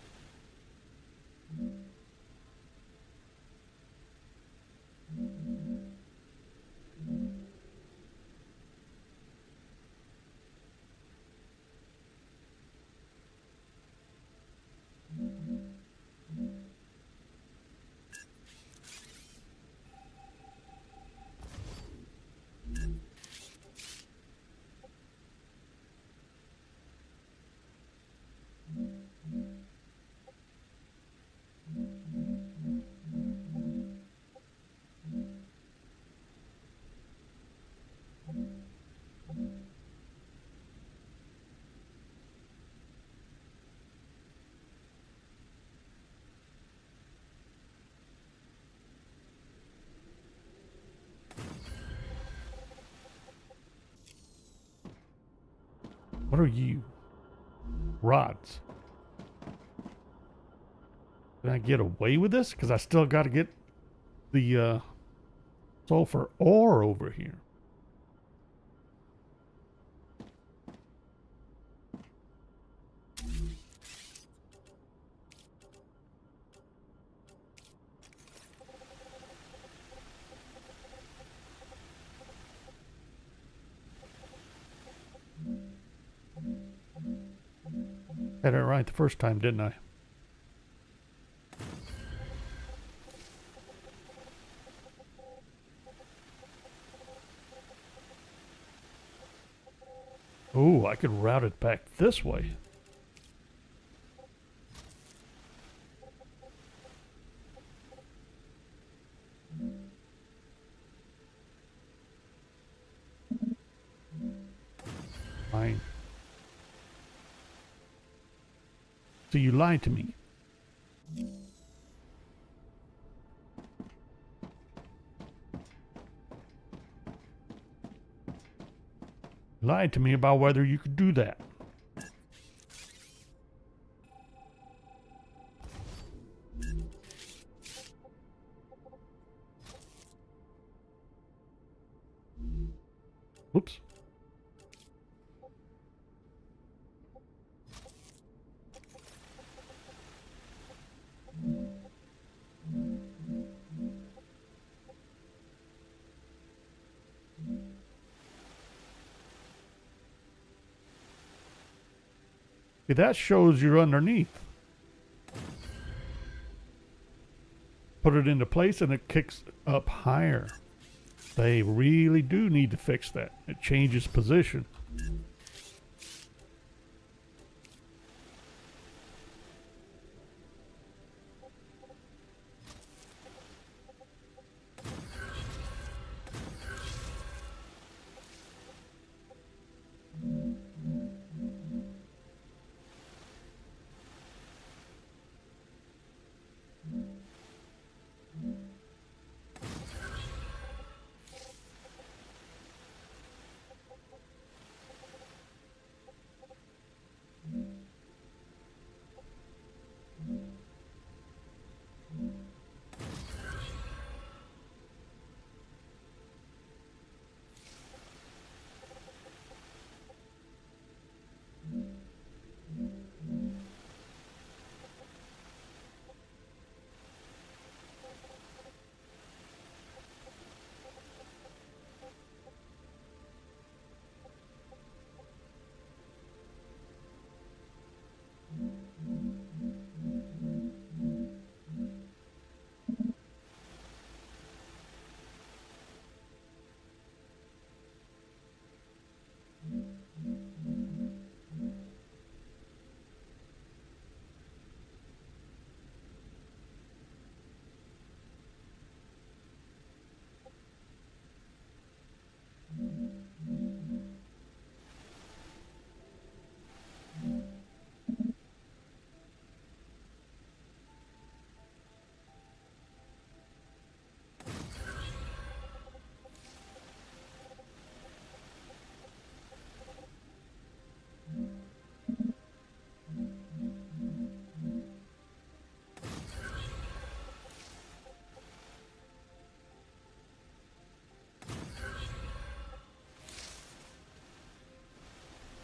What are you? Rods. Can I get away with this? Because I still got to get the sulfur ore over here. Had it right the first time, didn't I? Oh, I could route it back this way. Fine. So you lied to me. Lied to me about whether you could do that. Whoops. See, that shows you're underneath. Put it into place and it kicks up higher. They really do need to fix that. It changes position.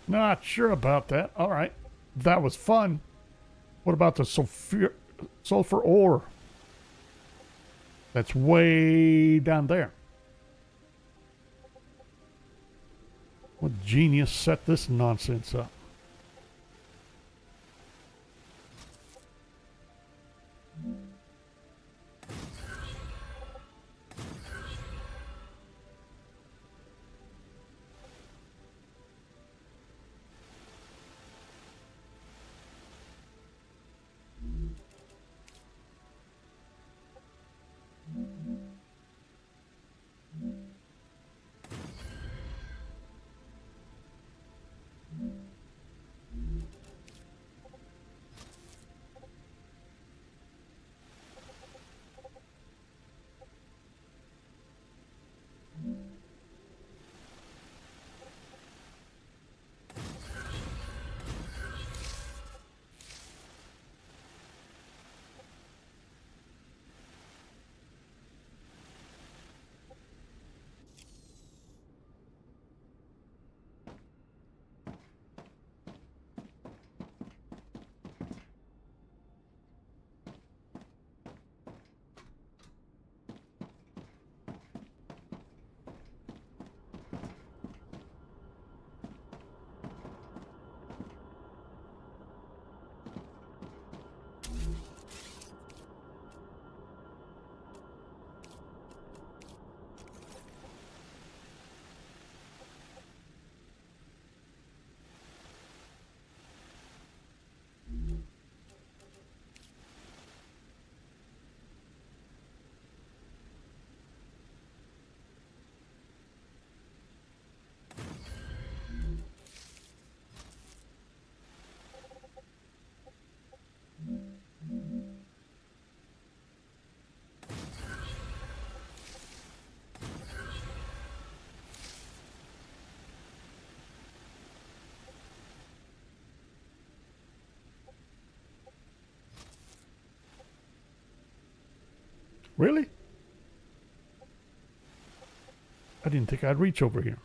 Not sure about that. All right. That was fun. What about the sulfur ore? That's way down there. What genius set this nonsense up? Really? I didn't think I'd reach over here.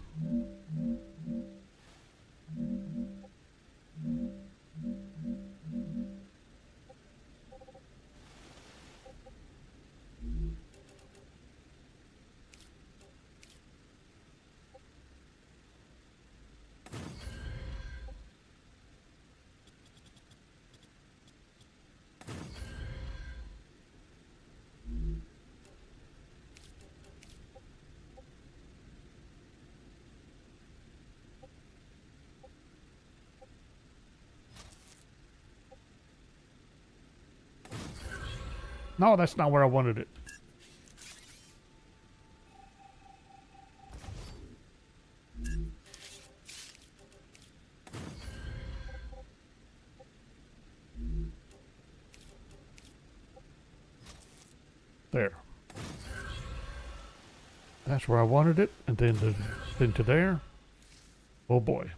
No, that's not where I wanted it. There. That's where I wanted it. And then to there. Oh boy.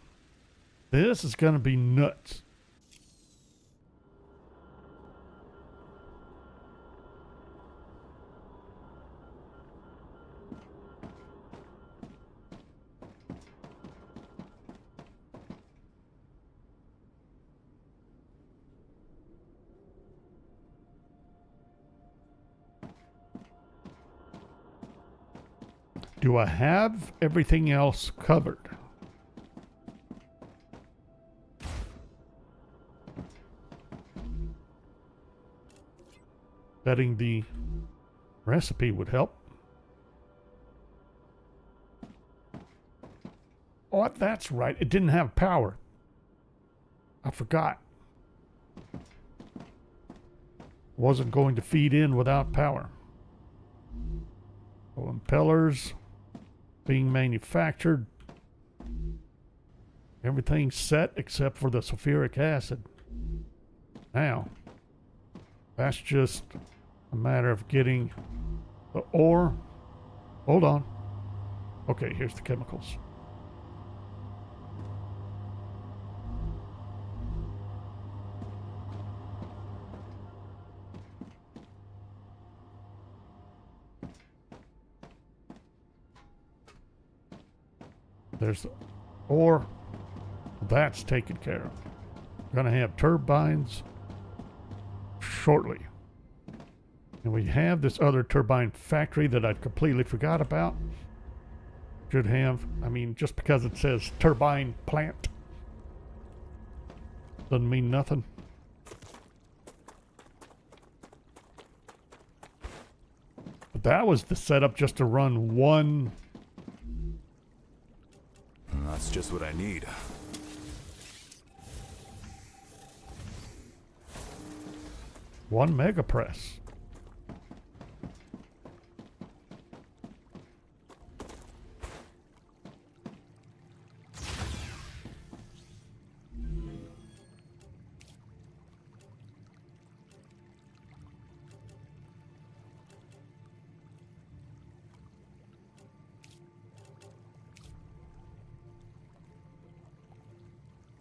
This is going to be nuts. Do I have everything else covered? Setting the recipe would help. Oh, that's right. It didn't have power. I forgot. Wasn't going to feed in without power. So impellers being manufactured. Everything's set except for the sulfuric acid. Now, that's just a matter of getting the ore. Hold on. Okay, here's the chemicals. There's the ore. That's taken care of. Gonna have turbines shortly. And we have this other turbine factory that I completely forgot about. Should have, I mean, just because it says turbine plant doesn't mean nothing. But that was the setup just to run one. That's just what I need. One mega press.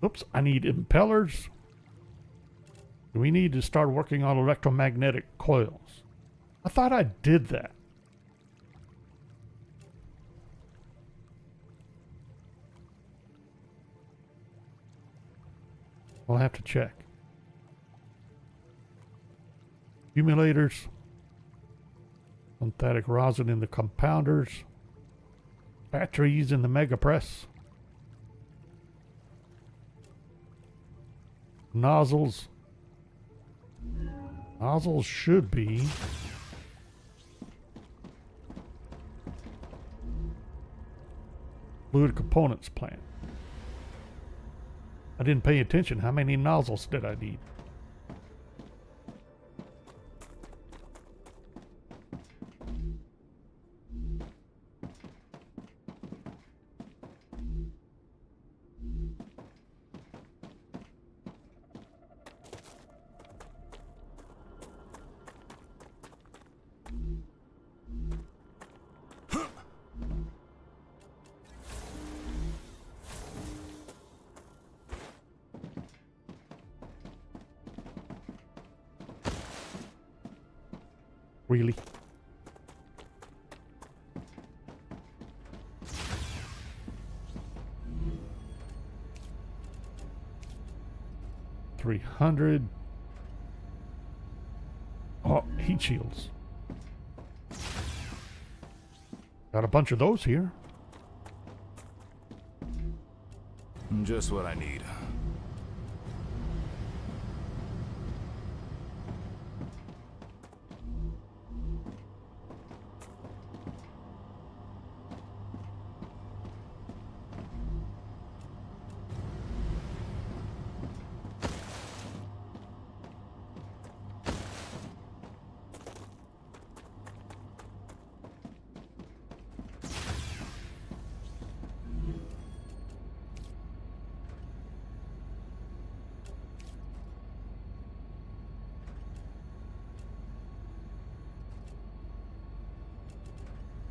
Oops, I need impellers. We need to start working on electromagnetic coils. I thought I did that. I'll have to check. Accumulators. Synthetic rosin in the compounders. Batteries in the mega press. Nozzles. Nozzles should be fluid components plant. I didn't pay attention. How many nozzles did I need? Really? 300. Oh, heat shields. Got a bunch of those here. Just what I need.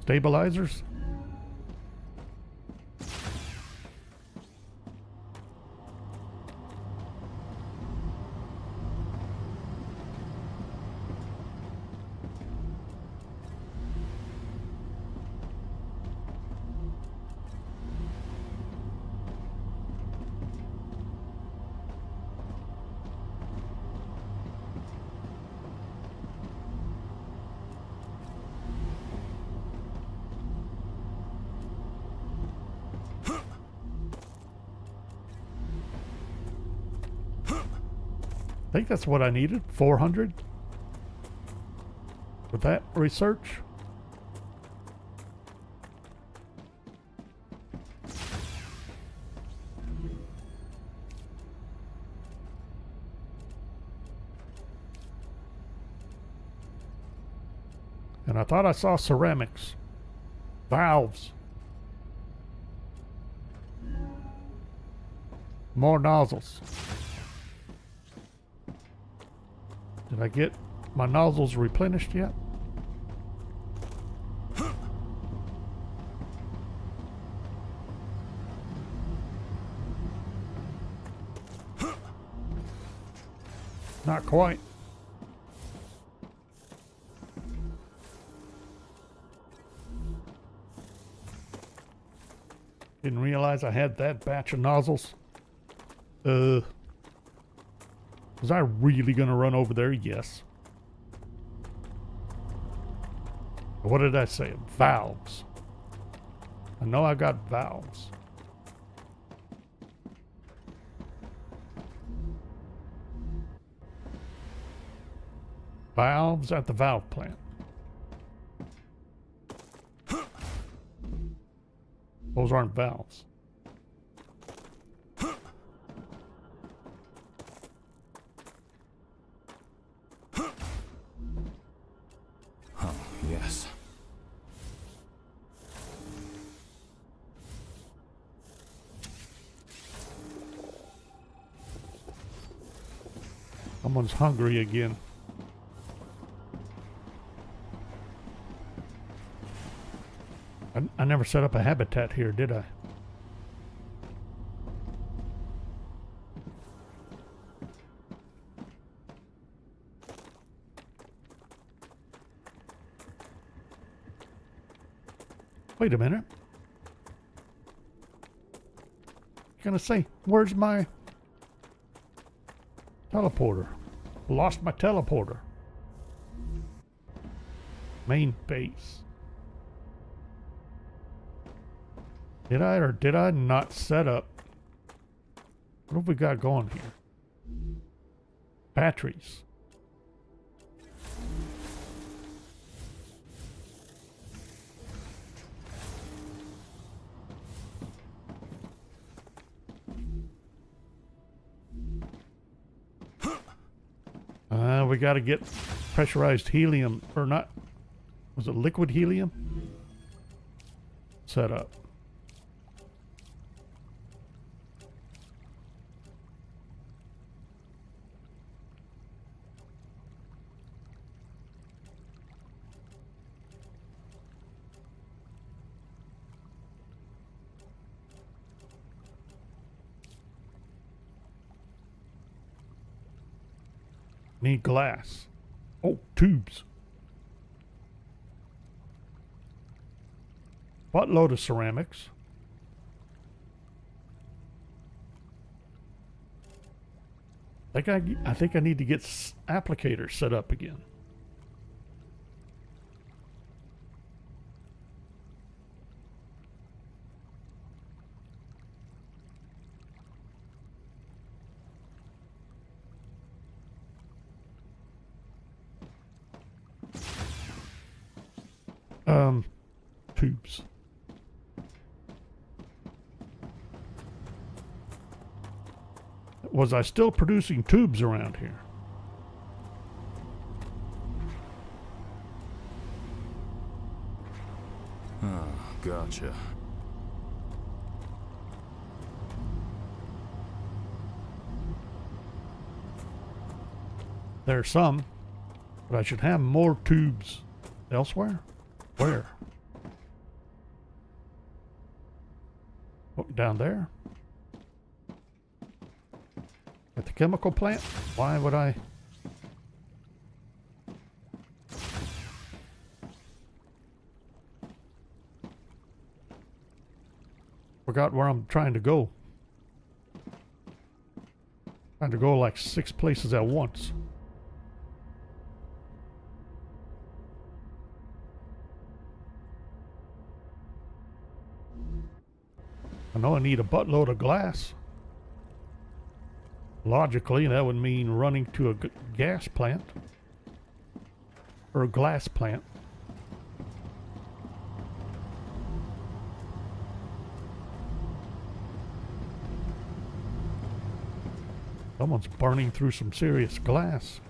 Stabilizers. I think that's what I needed. 400. With that research. And I thought I saw ceramics. Valves. More nozzles. Did I get my nozzles replenished yet? Not quite. Didn't realize I had that batch of nozzles. Was I really gonna run over there? Yes. What did I say? Valves. I know I got valves. Valves at the valve plant. Those aren't valves. Yes. Someone's hungry again. I never set up a habitat here, did I? Wait a minute. Gonna say, where's my teleporter? Lost my teleporter. Main base. Did I or did I not set up? What have we got going here? Batteries. We got to get pressurized helium, or not, was it liquid helium? Set up. Need glass. Oh, tubes. Buttload of ceramics. I think I need to get applicators set up again. Tubes. Was I still producing tubes around here? Oh, gotcha. There's some, but I should have more tubes elsewhere. Where? Oh, down there? At the chemical plant? Why would I? Forgot where I'm trying to go. Trying to go like 6 places at once. I know I need a buttload of glass. Logically, that would mean running to a gas plant. Or a glass plant. Someone's burning through some serious glass.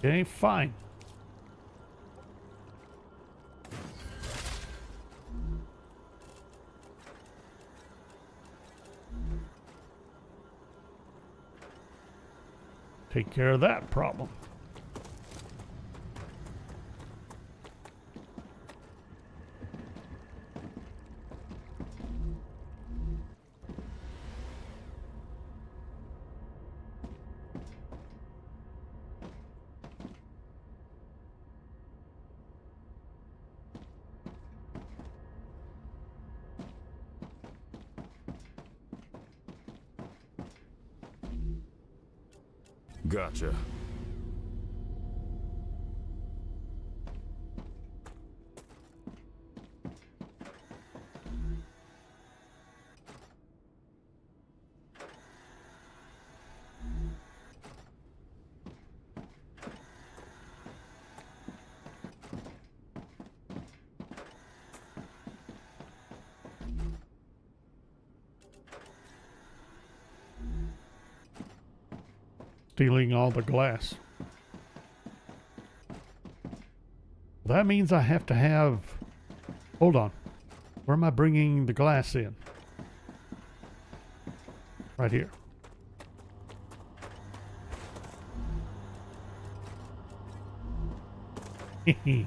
Okay, fine. Take care of that problem. Gotcha. Stealing all the glass. That means I have to have... Hold on. Where am I bringing the glass in? Right here. Hehe.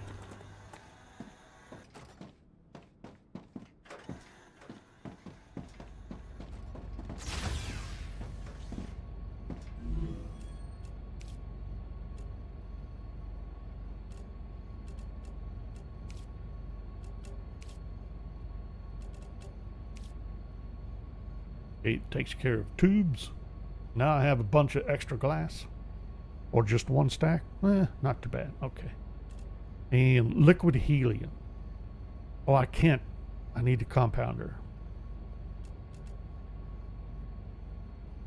It takes care of tubes. Now I have a bunch of extra glass. Or just one stack. Not too bad. Okay. And liquid helium. Oh, I can't. I need a compounder.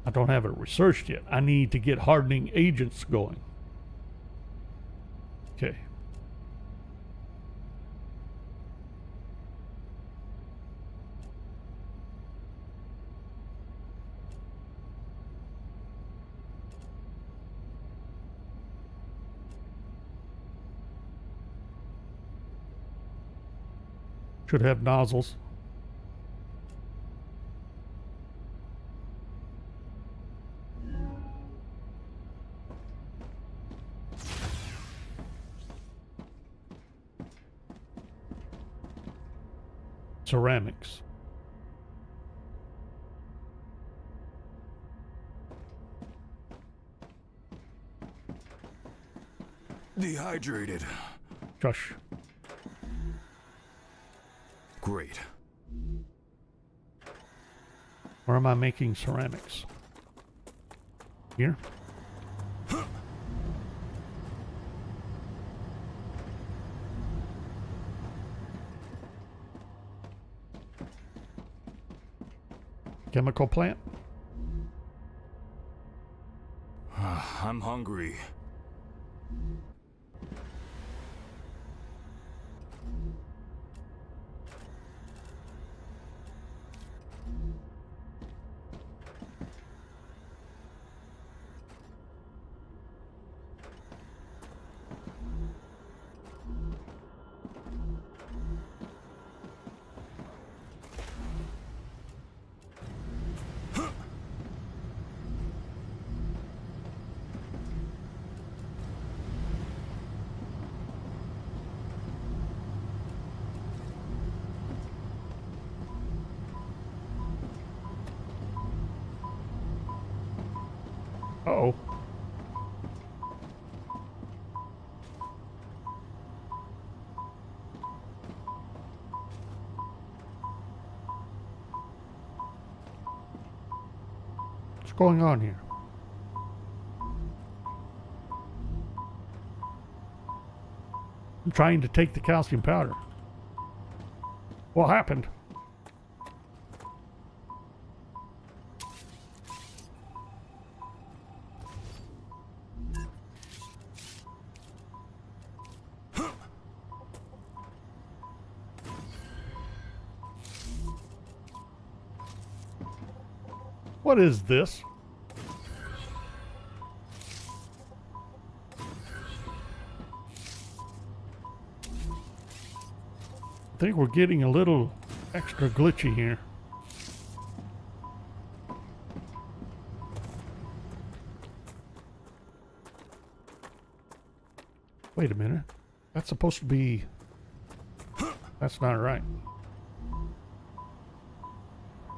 I don't have it researched yet. I need to get hardening agents going. Okay. Should have nozzles. ceramics. Dehydrated. Shush. Great. Where am I making ceramics? Here? Chemical plant? I'm hungry. Uh-oh. What's going on here? I'm trying to take the calcium powder. What happened? What is this? I think we're getting a little extra glitchy here. Wait a minute. That's supposed to be... That's not right.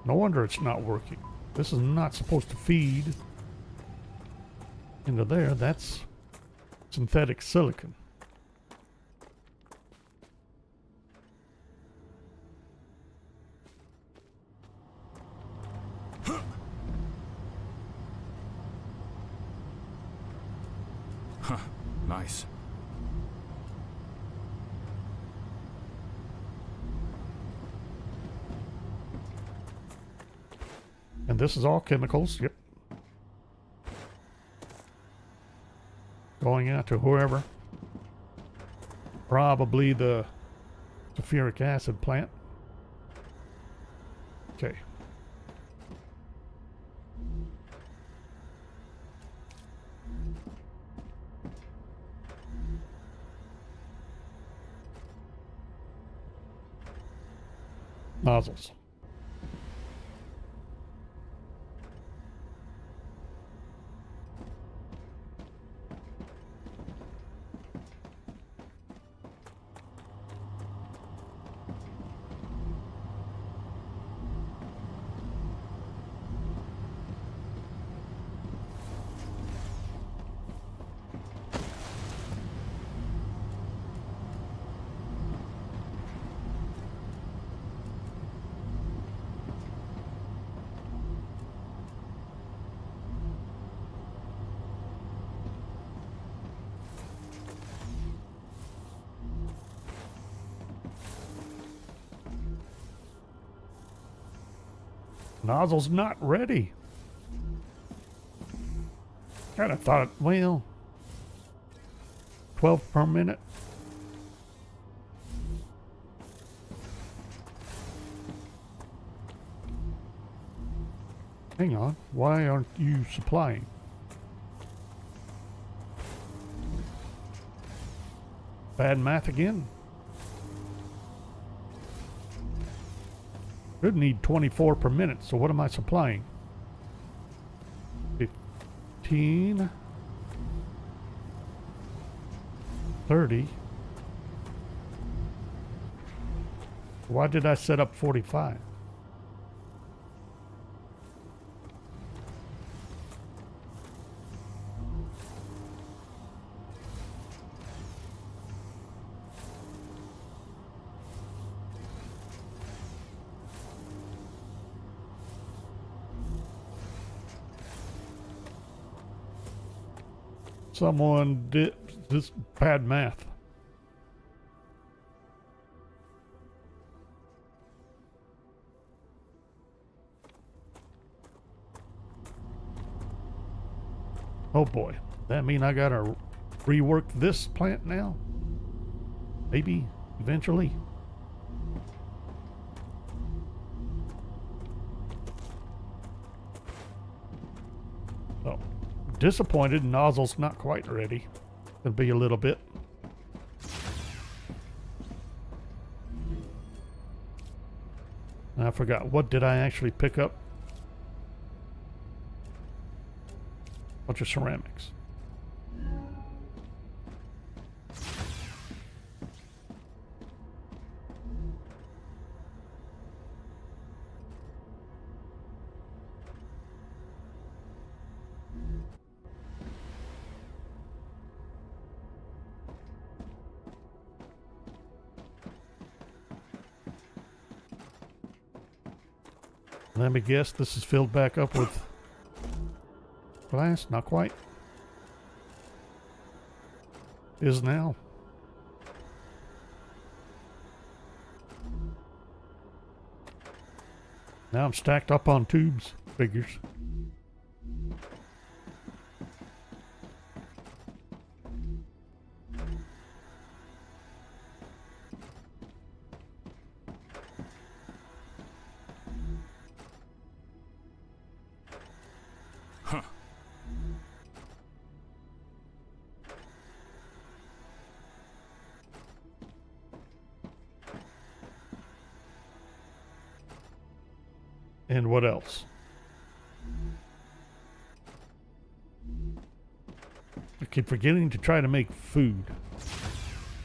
No wonder it's not working. This is not supposed to feed into there. That's synthetic silicon. Huh. Nice. And this is all chemicals. Yep. Going out to whoever. Probably the sulfuric acid plant. Okay. Nozzles. Nozzle's not ready. Kind of thought, well, 12 per minute. Hang on, why aren't you supplying? Bad math again? Should need 24 per minute, so what am I supplying? 15, 30, Why did I set up 45? Someone did this bad math. Oh boy, that mean I gotta rework this plant now? Maybe, eventually. Oh, disappointed, nozzle's not quite ready. It'll be a little bit. I forgot, what did I actually pick up? Bunch of ceramics. Let me guess, this is filled back up with glass? Not quite. Is now. Now I'm stacked up on tubes. Figures. Huh. And what else? I keep forgetting to try to make food.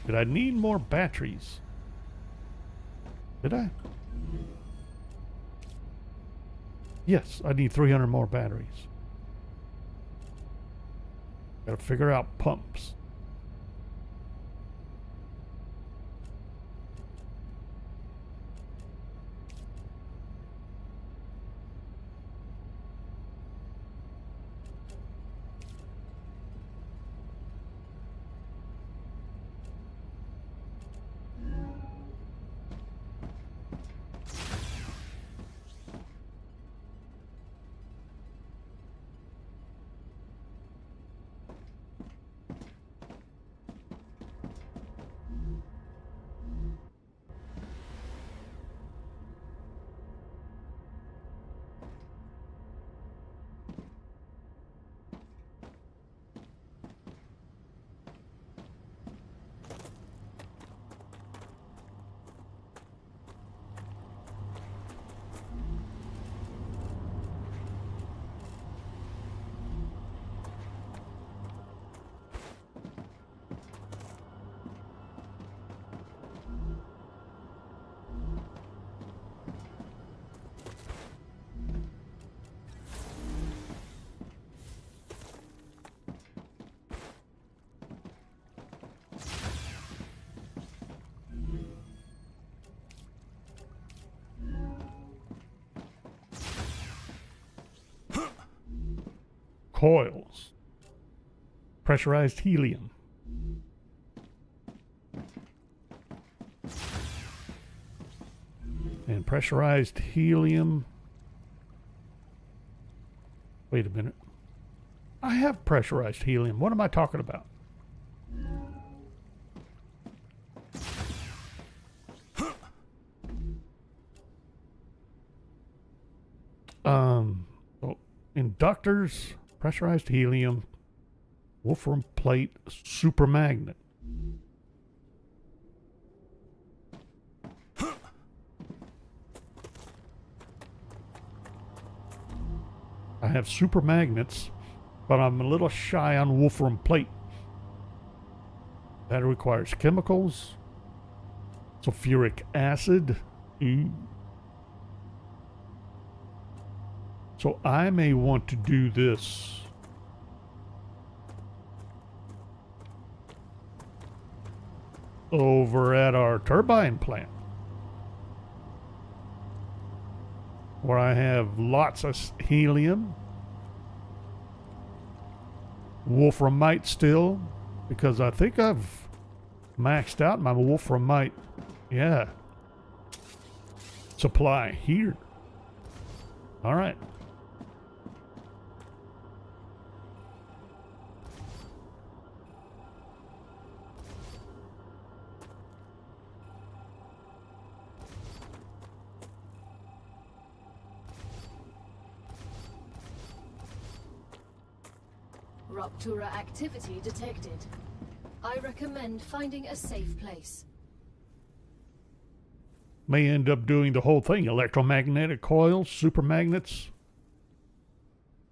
Did I need more batteries? Did I? Yes, I need 300 more batteries. Gotta figure out pumps. Coils. Pressurized helium. And pressurized helium. Wait a minute. I have pressurized helium. What am I talking about? So inductors, pressurized helium, Wolfram plate, super magnet. I have super magnets, but I'm a little shy on Wolfram plate. That requires chemicals, sulfuric acid, Ooh. So I may want to do this. Over at our turbine plant, where I have lots of helium, wolframite still, because I think I've maxed out my wolframite, yeah, supply here. All right. Rupture activity detected. I recommend finding a safe place. May end up doing the whole thing. Electromagnetic coils, supermagnets,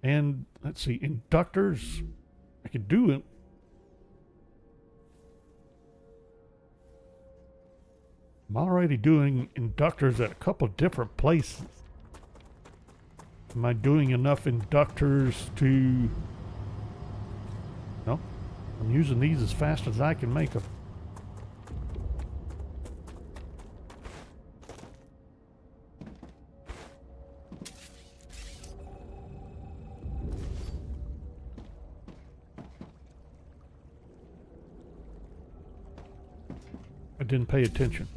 and let's see, inductors. I could do it. I'm already doing inductors at a couple different places. Am I doing enough inductors to... No, I'm using these as fast as I can make them. I didn't pay attention.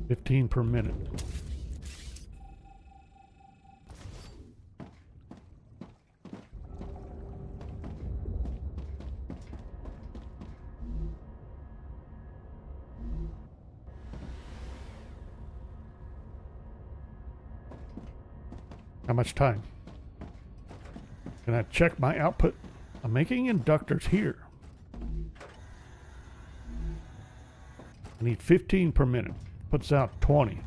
$15 per minute. How much time? Can I check my output? I'm making inductors here. I need 15 per minute. Puts out 20.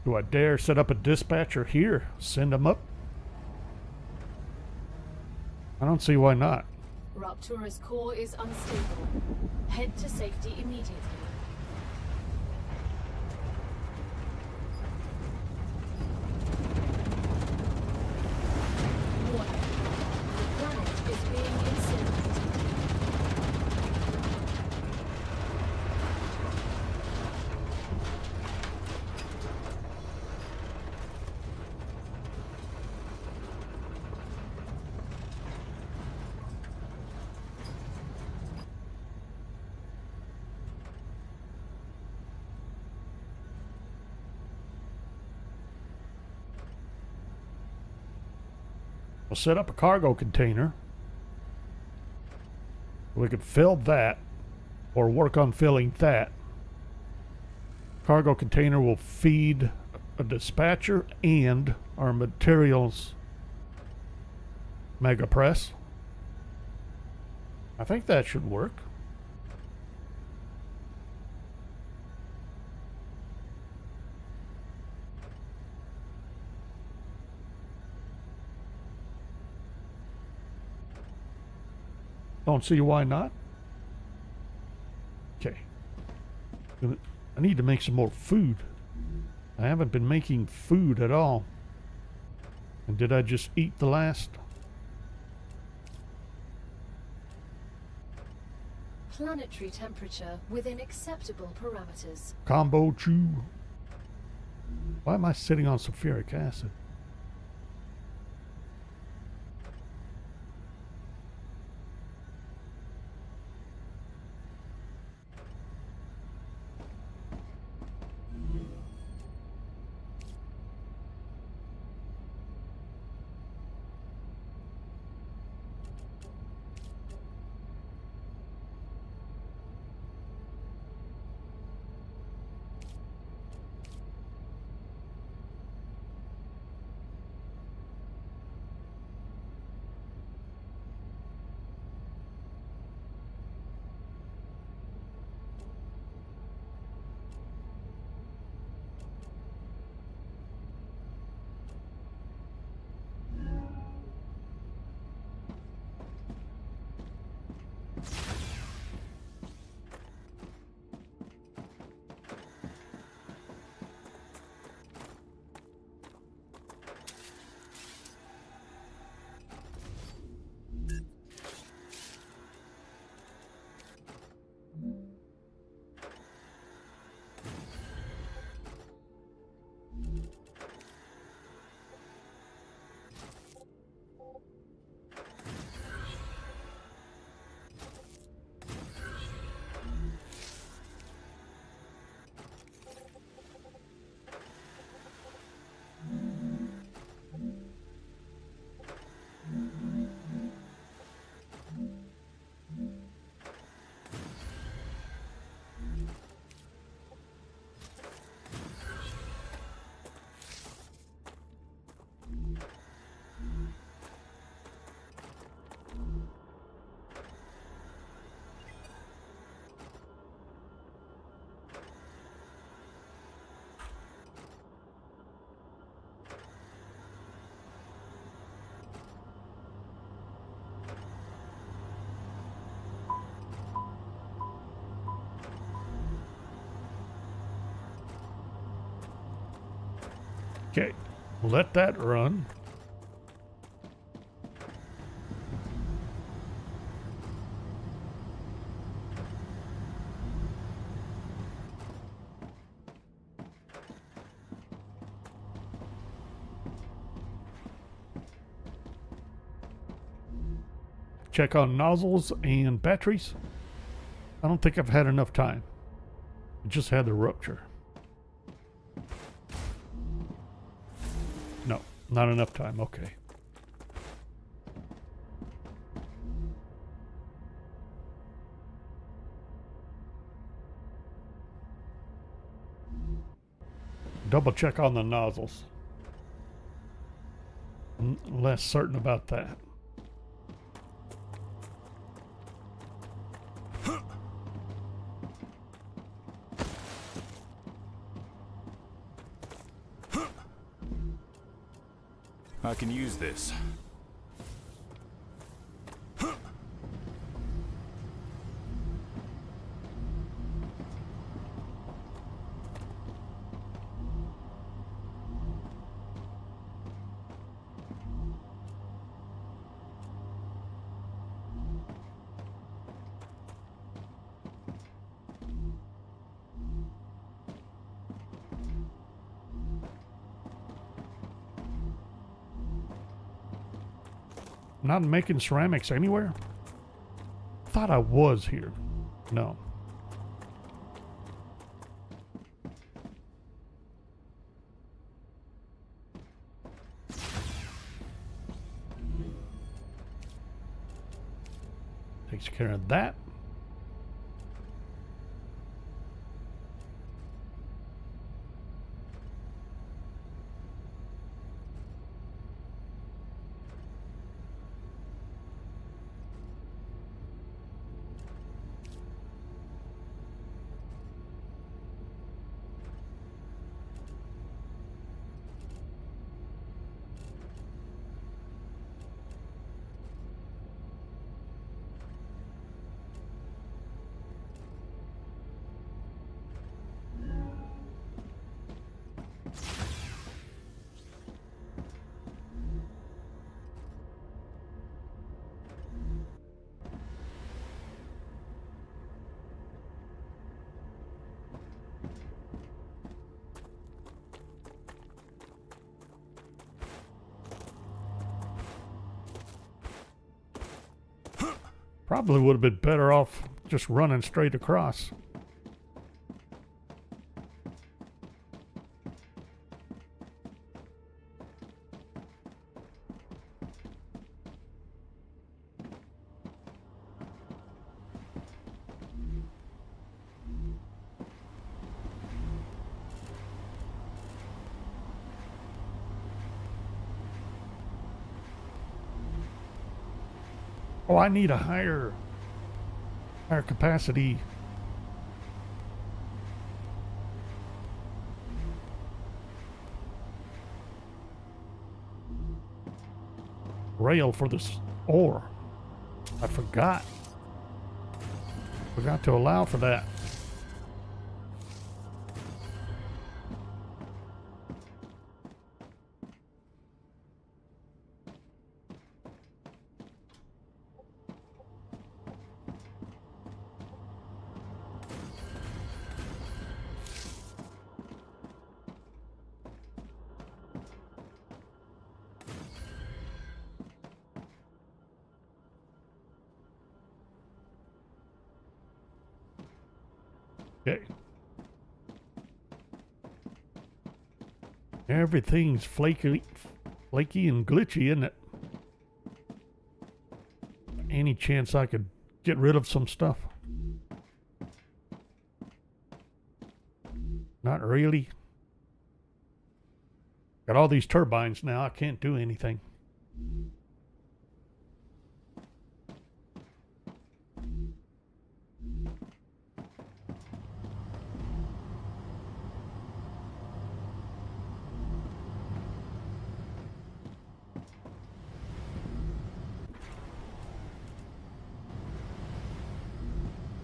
Do I dare set up a dispatcher here? Send them up? I don't see why not. Ruptura's core is unstable. Head to safety immediately. Warning. The planet is being incinerated. We'll set up a cargo container. We could fill that or work on filling that. Cargo container will feed a dispatcher and our materials mega press. I think that should work. Don't see why not. Okay. I need to make some more food. I haven't been making food at all. And did I just eat the last? Planetary temperature within acceptable parameters. Combo chew. Why am I sitting on sulfuric acid? Okay, let that run. Check on nozzles and batteries. I don't think I've had enough time. I just had the rupture. No, not enough time. Okay. Double check on the nozzles. Less certain about that. I can use this. Not making ceramics anywhere? Thought I was here. No. Takes care of that. Probably would have been better off just running straight across. Oh, I need a higher capacity. Rail for this ore. I forgot. Forgot to allow for that. Okay. Everything's flaky and glitchy, isn't it? Any chance I could get rid of some stuff? Not really. Got all these turbines now. I can't do anything.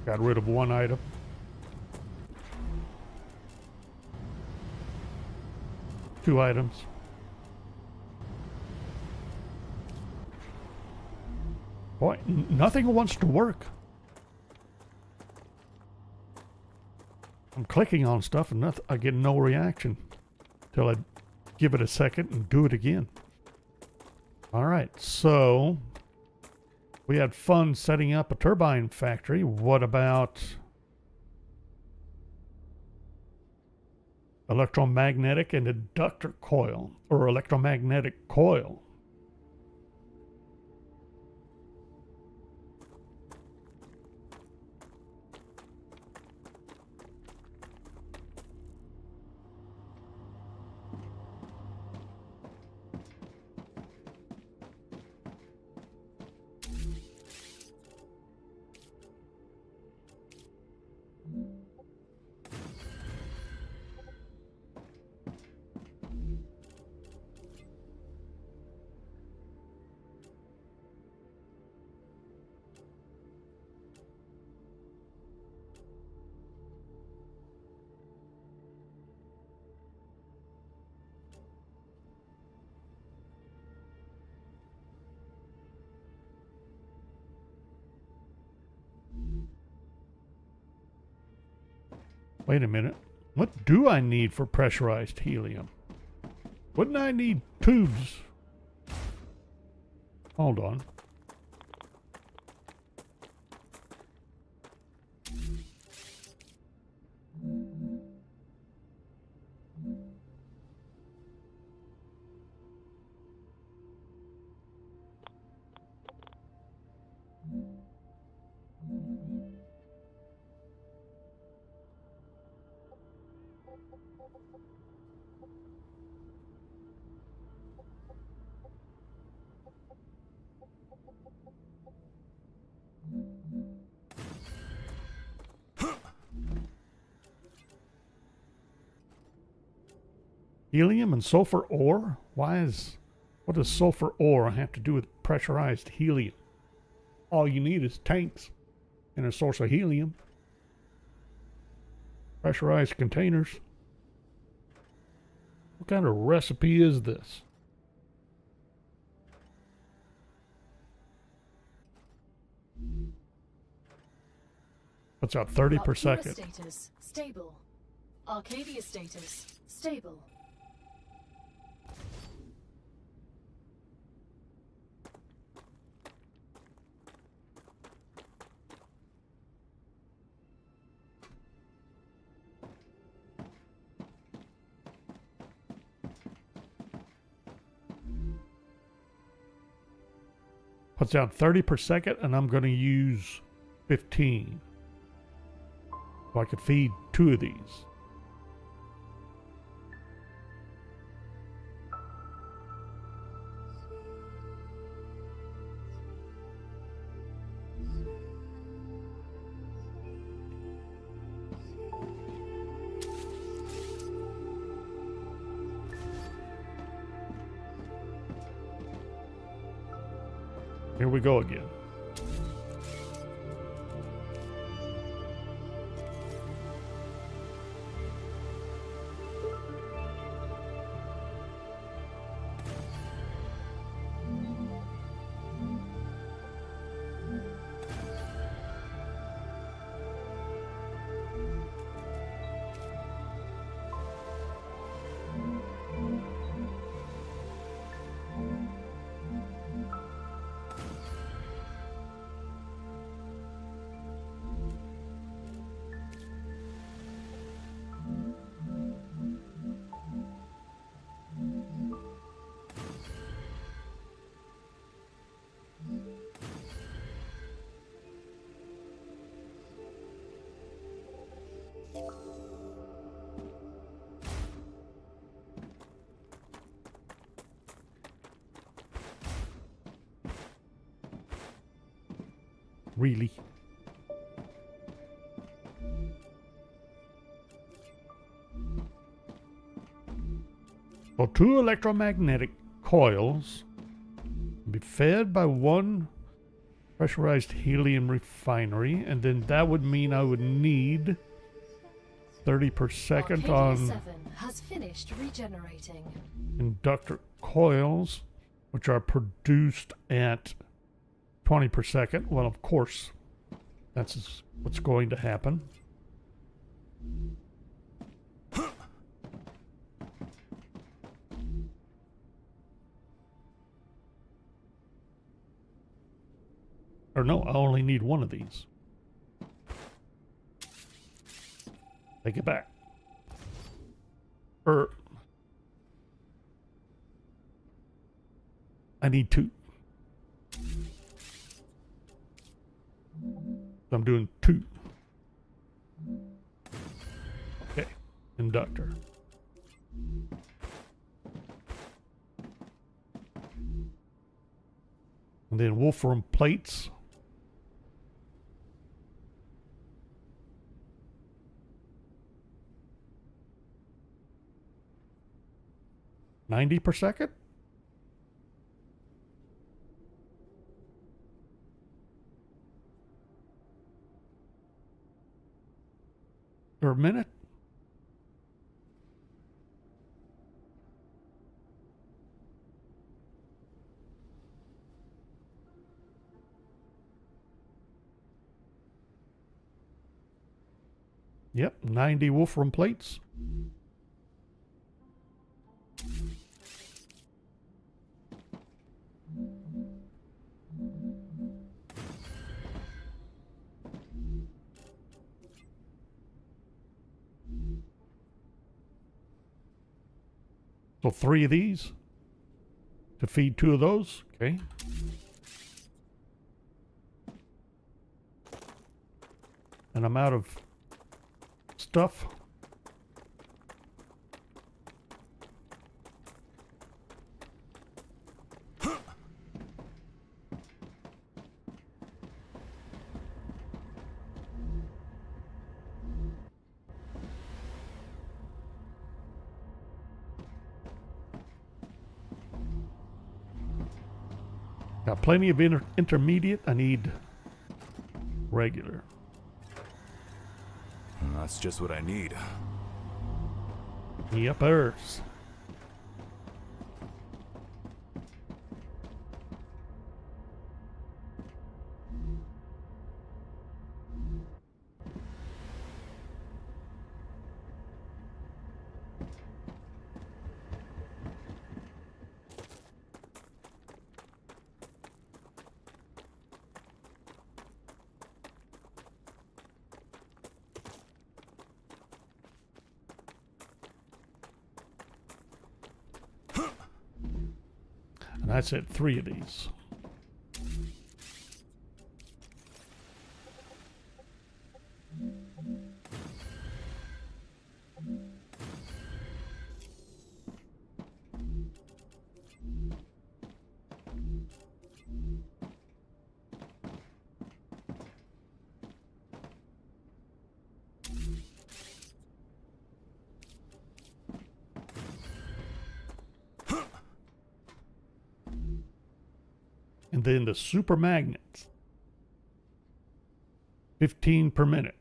Got rid of one item. 2 items. Boy, nothing wants to work. I'm clicking on stuff and nothing, I get no reaction till I give it a second and do it again. All right, so we had fun setting up a turbine factory. What about electromagnetic and inductor coil, or electromagnetic coil? Wait a minute. What do I need for pressurized helium? Wouldn't I need tubes? Hold on. Helium and sulfur ore? What does sulfur ore have to do with pressurized helium? All you need is tanks and a source of helium. Pressurized containers. What kind of recipe is this? Puts out 30 per second. Status stable. Arcadia status stable. Puts out 30 per second, and I'm going to use 15. So I could feed 2 of these. Here we go again. Really? So 2 electromagnetic coils be fed by 1 pressurized helium refinery, and then that would mean I would need 30 per second Arcadia on 7 has finished regenerating. inductor coils, which are produced at 20 per second. Well, of course, that's what's going to happen. Or no, I only need one of these. Take it back. I need two. So I'm doing two. Okay, inductor. And then wolfram plates. $90 per second? Or a minute? Yep, 90 wolfram plates. So 3 of these to feed 2 of those. Okay. And I'm out of stuff. Got plenty of intermediate. I need regular. That's just what I need. Yepers. And I said 3 of these. And then the super magnets. 15 per minute.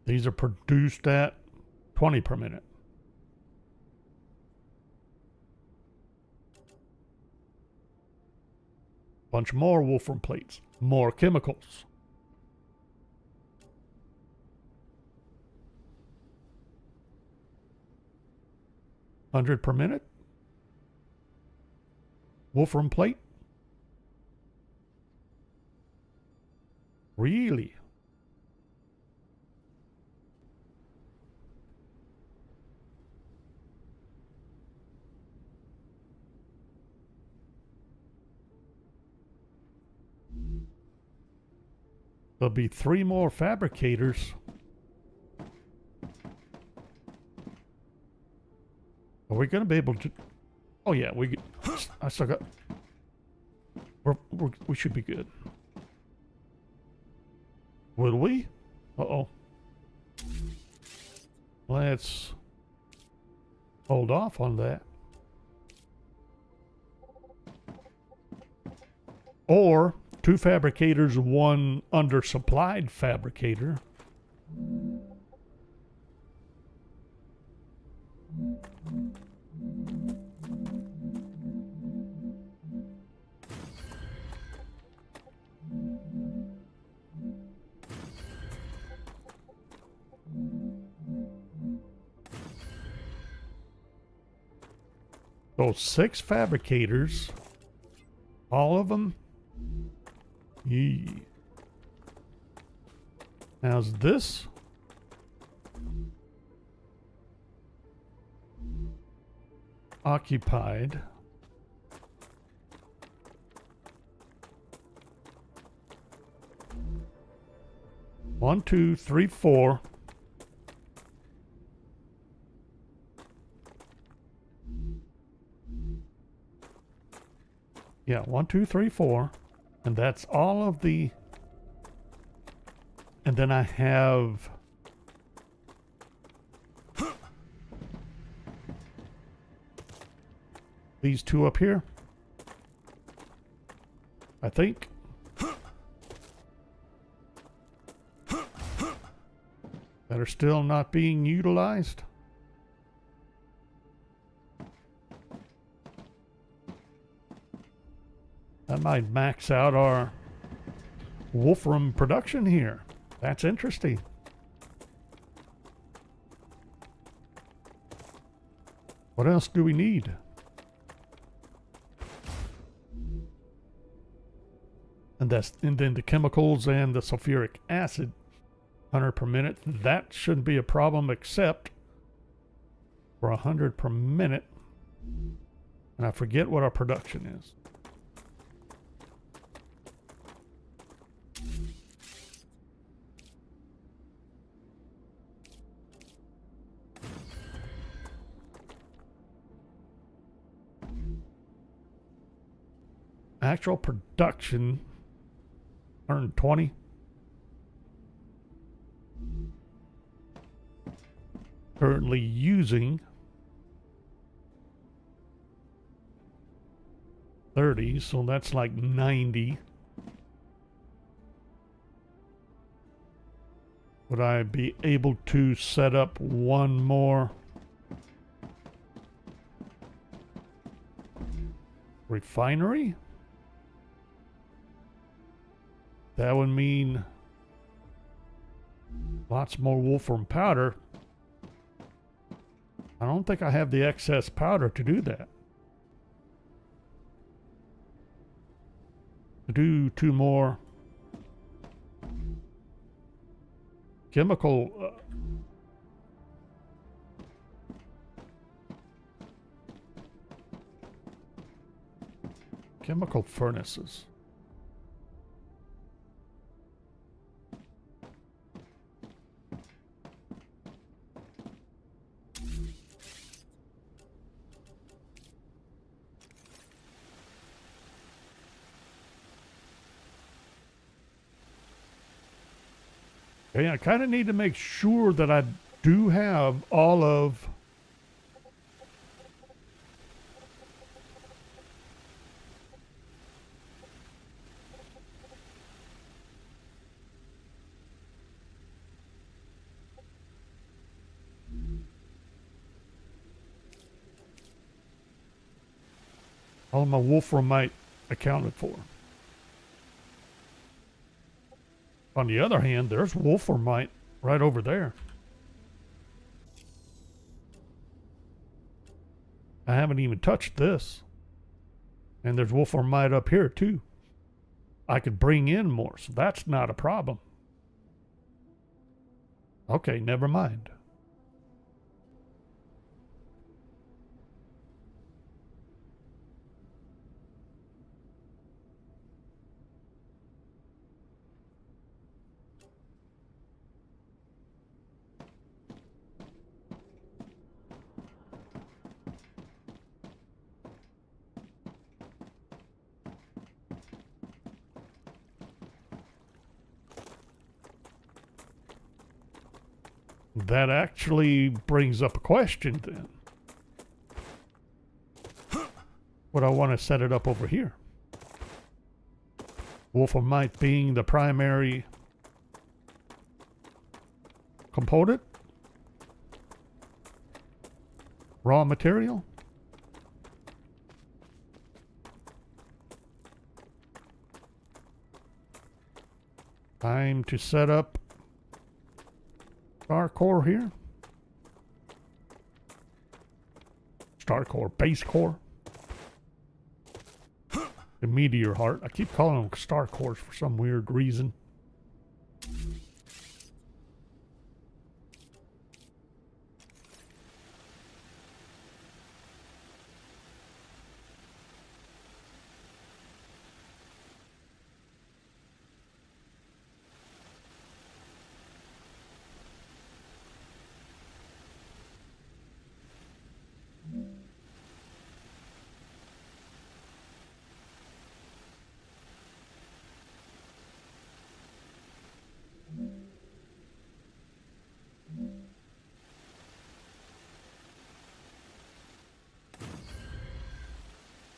These are produced at 20 per minute. Bunch more wolfram plates. More chemicals. $100 per minute. Wolfram plate. Really? There'll be 3 more fabricators. Are we going to be able to? Oh yeah, I still got. We should be good. Will we? Uh-oh. Let's hold off on that. Or 2 fabricators, 1 undersupplied fabricator. So 6 fabricators, all of them. Yee. How's this? Occupied. One, two, three, four. Yeah, 1, 2, 3, 4. And that's all of the... And then I have... these 2 up here. I think. That are still not being utilized. That might max out our Wolfram production here. That's interesting. What else do we need? And then the chemicals and the sulfuric acid, 100 per minute. That shouldn't be a problem, except for 100 per minute. And I forget what our production is. Actual production, 120. Currently using 30, so that's like 90. Would I be able to set up one more refinery? That would mean lots more wolfram powder. I don't think I have the excess powder to do that. To do 2 more chemical chemical furnaces. Okay, I kind of need to make sure that I do have all of my wolframite accounted for. On the other hand, there's wolframite right over there. I haven't even touched this. And there's wolframite up here too. I could bring in more, so that's not a problem. Okay, never mind. That actually brings up a question then. Would I want to set it up over here? Wolframite being the primary component? Raw material? Time to set up Star Core here. Star Core, base core. The meteor heart. I keep calling them Star Cores for some weird reason.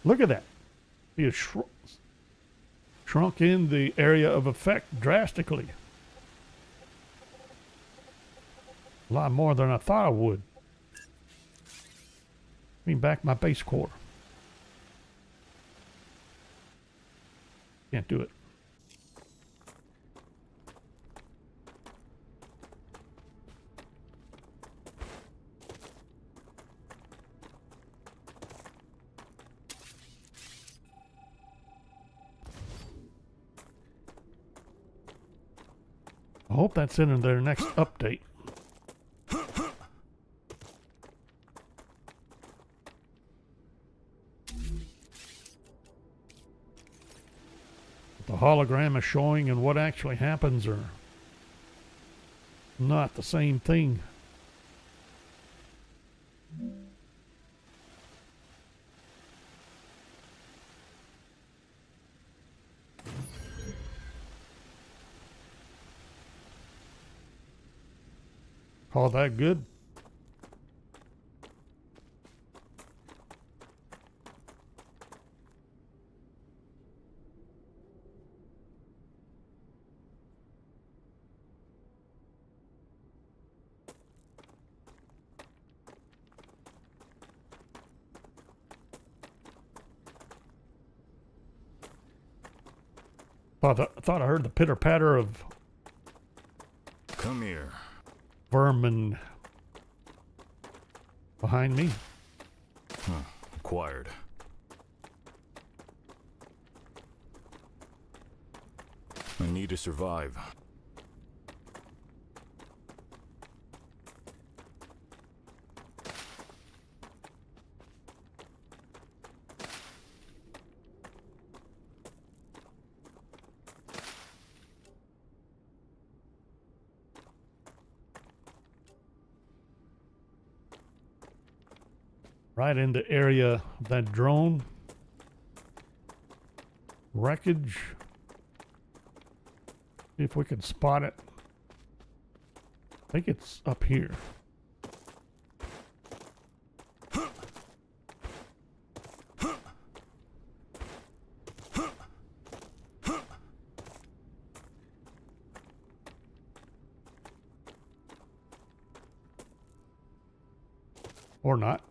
Look at that. He has shrunk in the area of effect drastically. A lot more than I thought I would. Bring back my base core. Can't do it. I hope that's in their next update. The hologram is showing and what actually happens are not the same thing. Call that good? Thought I heard the pitter patter of Come here. vermin behind me. Acquired. I need to survive. Right in the area of that drone wreckage. See if we can spot it. I think it's up here. Or not.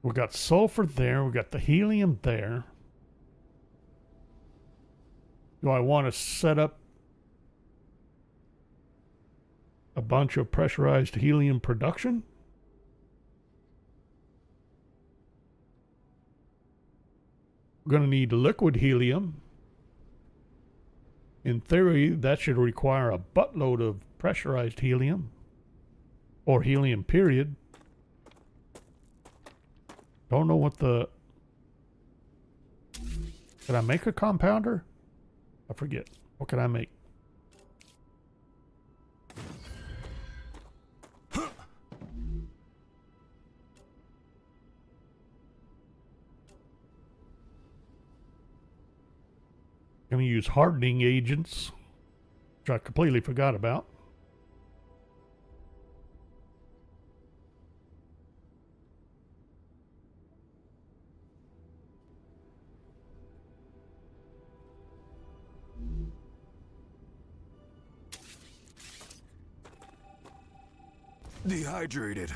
We got sulfur there. We got the helium there. Do I want to set up a bunch of pressurized helium production? We're going to need liquid helium. In theory, that should require a buttload of pressurized helium. Or helium, period. Don't know what the... Can I make a compounder? I forget. What can I make? I'm going to use hardening agents, which I completely forgot about. Dehydrated.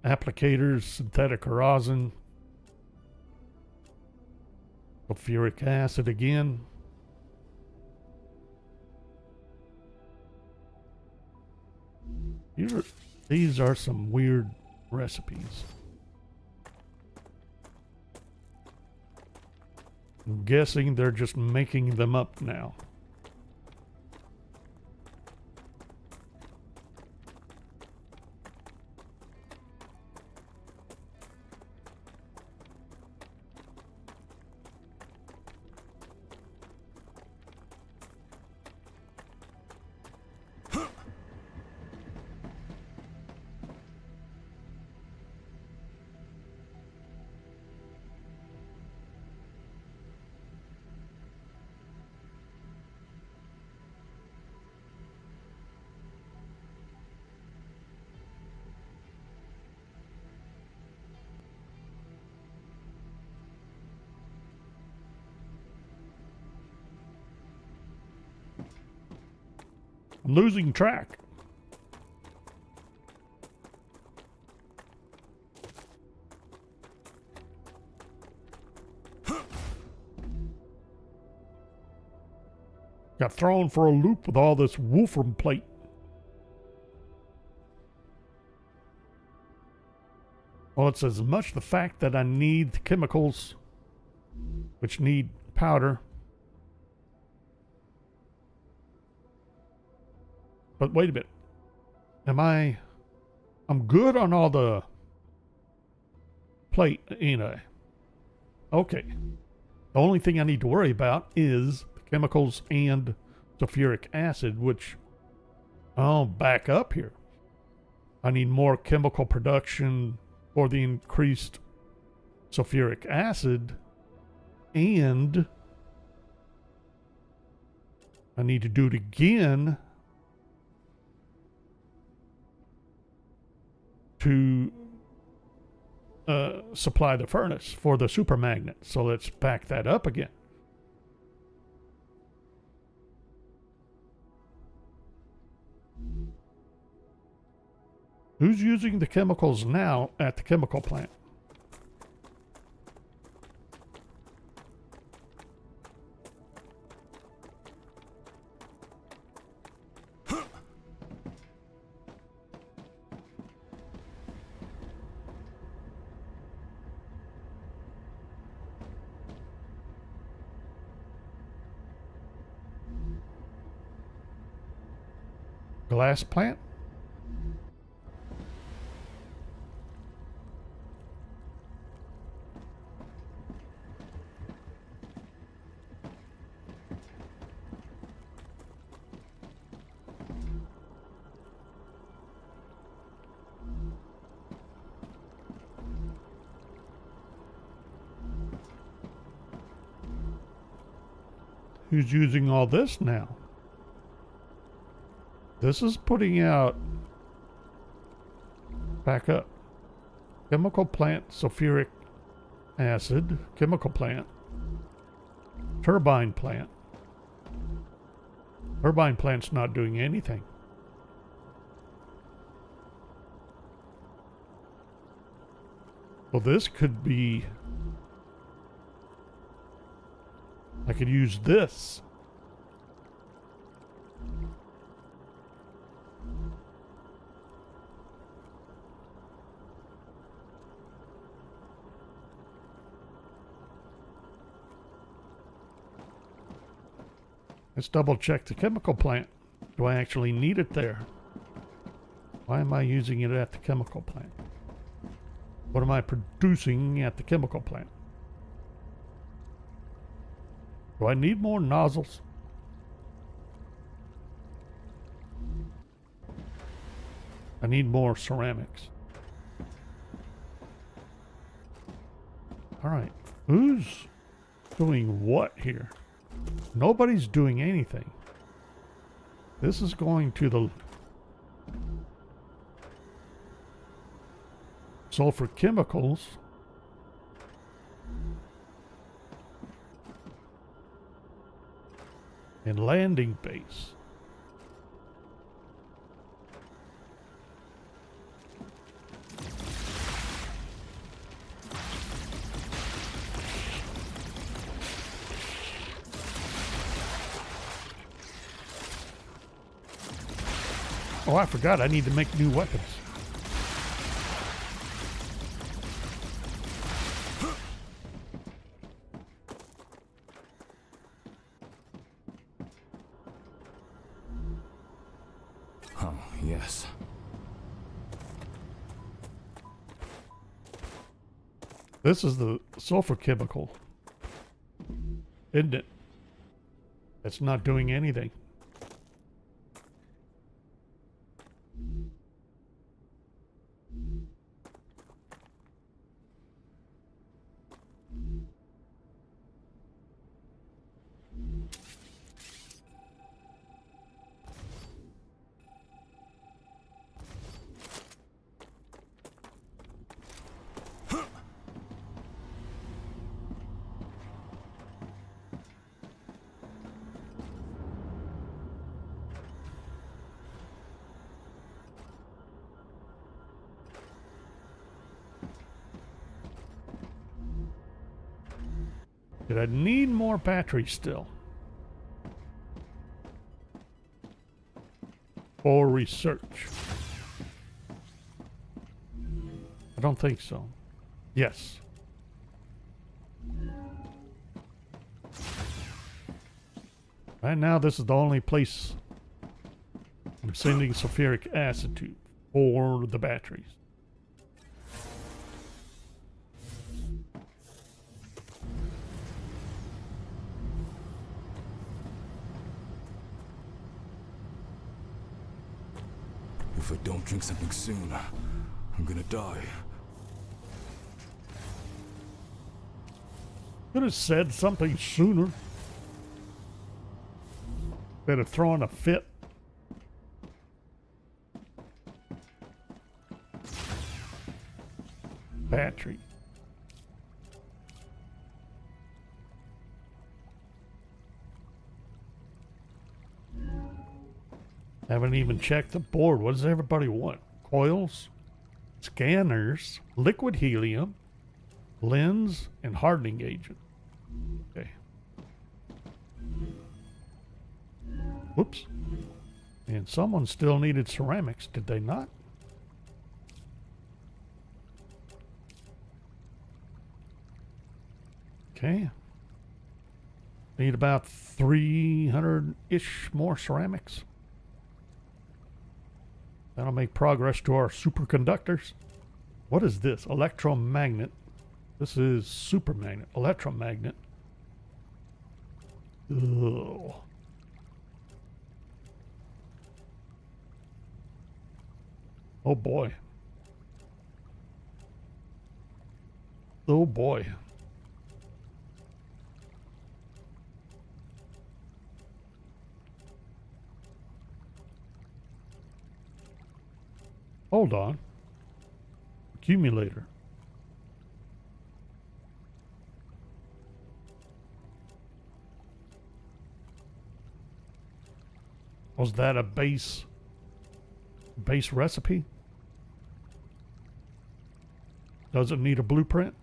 Applicators, synthetic rosin, sulfuric acid again. These are some weird recipes. I'm guessing they're just making them up now. I'm losing track. Got thrown for a loop with all this wolfram plate. Well, it's as much the fact that I need the chemicals, which need powder. But wait a minute. I'm good on all the plate, ain't I? Okay. The only thing I need to worry about is the chemicals and sulfuric acid, which I'll back up here. I need more chemical production for the increased sulfuric acid, and I need to do it again to supply the furnace for the super magnet. So let's back that up again. Who's using the chemicals now at the chemical plant? Glass plant? Who's using all this now? This is putting out, back up, chemical plant, sulfuric acid, chemical plant, turbine plant. Turbine plant's not doing anything. Well, this could be, I could use this. Let's double check the chemical plant. Do I actually need it there? Why am I using it at the chemical plant? What am I producing at the chemical plant? Do I need more nozzles? I need more ceramics. All right. Who's doing what here? Nobody's doing anything. This is going to the sulfur chemicals. And landing base. Oh, I forgot. I need to make new weapons. Oh, yes. This is the sulfur chemical, isn't it? It's not doing anything. Did I need more batteries still? For research. I don't think so. Yes. Right now, this is the only place I'm sending sulfuric acid to for the batteries. If I don't drink something soon, I'm gonna die. Could have said something sooner. Instead of throwing a fit. Battery. Haven't even checked the board. What does everybody want? Coils, scanners, liquid helium, lens, and hardening agent. Okay. Whoops. And someone still needed ceramics, did they not? Okay. Need about 300-ish more ceramics. That'll make progress to our superconductors. What is this? Electromagnet. This is supermagnet. Electromagnet. Ugh. Oh boy. Oh boy. Hold on. Accumulator. Was that a base recipe? Does it need a blueprint?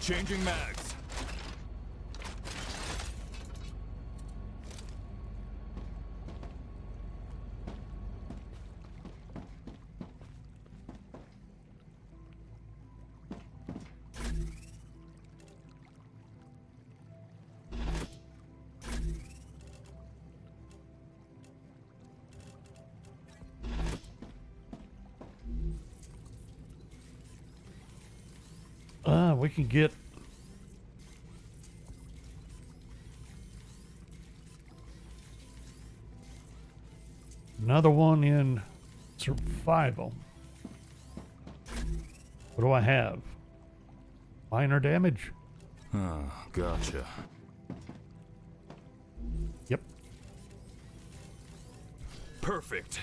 Changing mags. We can get another one in survival. What do I have? Minor damage? Oh, gotcha. Yep. Perfect.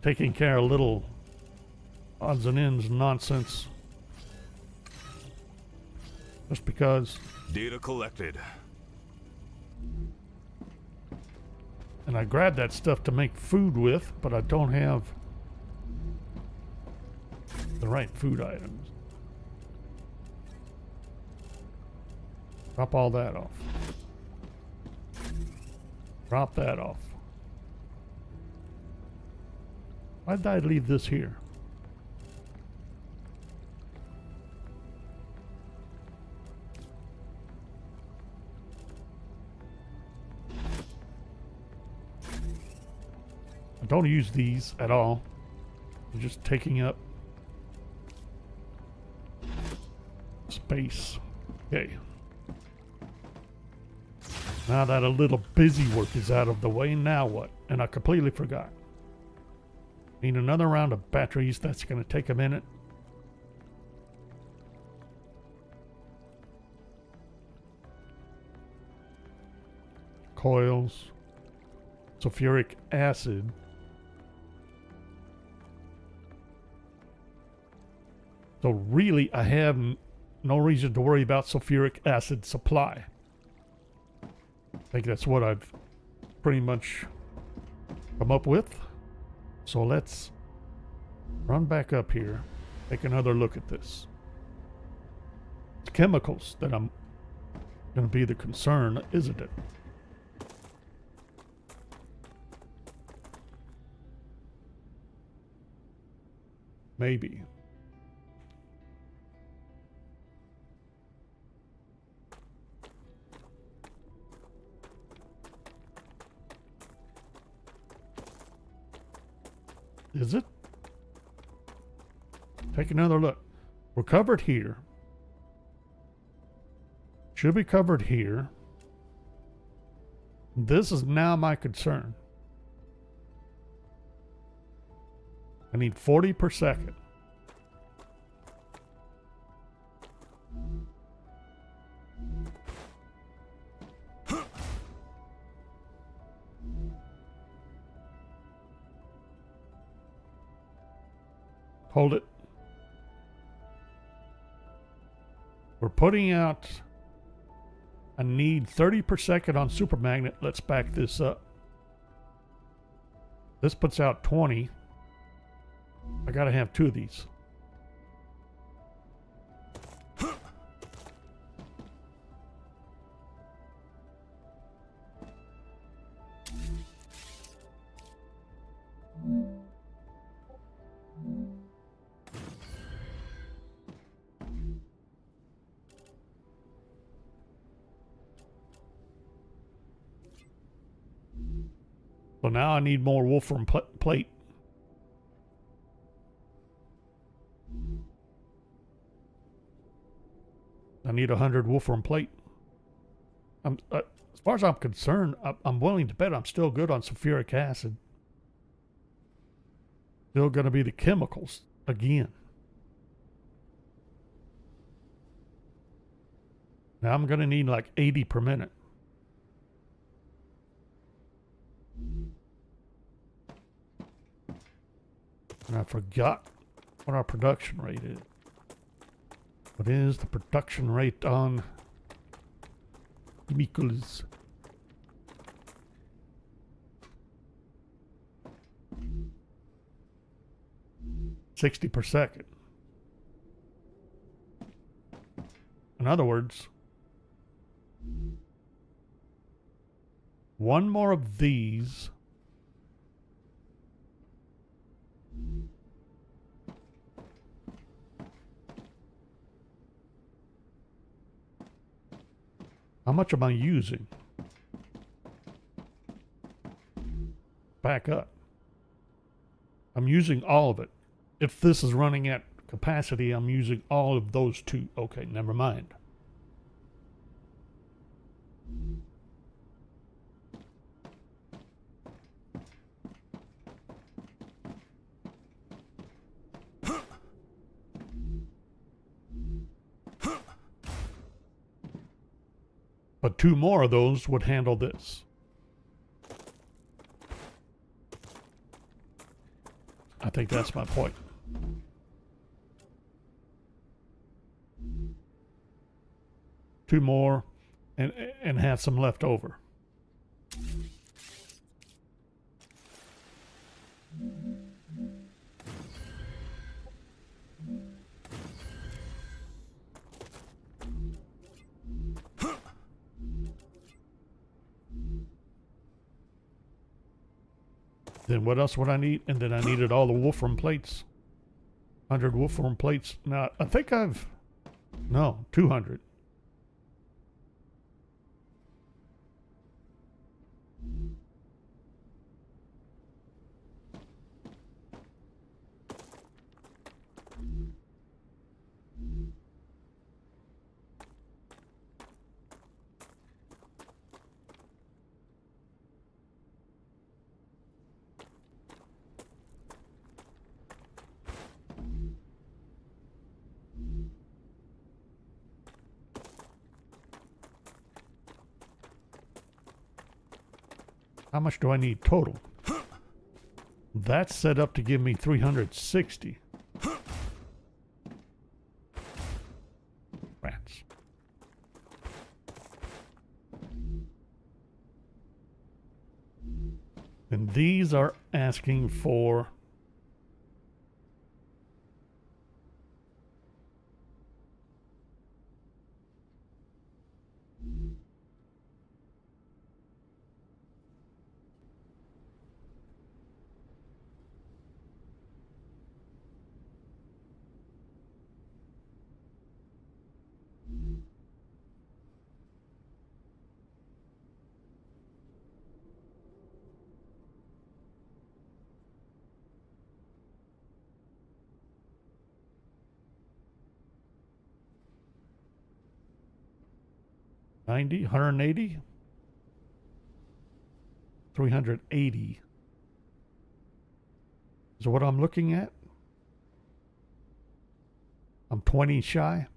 Taking care of little odds and ends nonsense. Just because. Data collected. And I grabbed that stuff to make food with, but I don't have the right food items. Drop all that off. Drop that off. Why did I leave this here? I don't use these at all. They're just taking up space. Okay. Now that a little busy work is out of the way, now what? And I completely forgot. Need another round of batteries. That's going to take a minute. Coils. Sulfuric acid. So really, I have no reason to worry about sulfuric acid supply. I think that's what I've pretty much come up with. So let's run back up here, take another look at this. It's chemicals that I'm going to be the concern, isn't it? Maybe. Is it? Take another look. We're covered here. Should be covered here. This is now my concern. I need 40 per second. Hold it. We're putting out a need 30 per second on super magnet. Let's back this up. This puts out 20. I gotta have 2 of these. So now I need more Wolfram plate. I need 100 Wolfram plate. As far as I'm concerned, I'm willing to bet I'm still good on sulfuric acid. Still going to be the chemicals again. Now I'm going to need like 80 per minute. And I forgot what our production rate is. What is the production rate on chemicals? 60 per second. In other words, one more of these. How much am I using? Back up. I'm using all of it. If this is running at capacity, I'm using all of those two. Okay, never mind. But two more of those would handle this. I think that's my point. Two more and have some left over. Then what else would I need? And then I needed all the wolfram plates. 100 wolfram plates. Now, I think no, 200. How much do I need total? That's set up to give me 360. Rats. And these are asking for $90, 180, 380 is what I'm looking at. I'm 20 shy.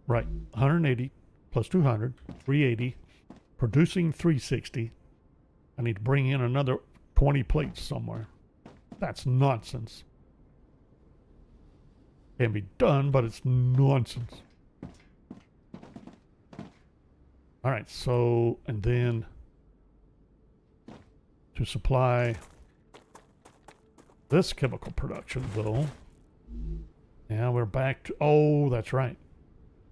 Right, 180 plus 200, 380, producing 360. I need to bring in another 20 plates somewhere. That's nonsense. Can be done, but it's nonsense. All right, so, and then to supply this chemical production, though, now we're back to, oh, that's right.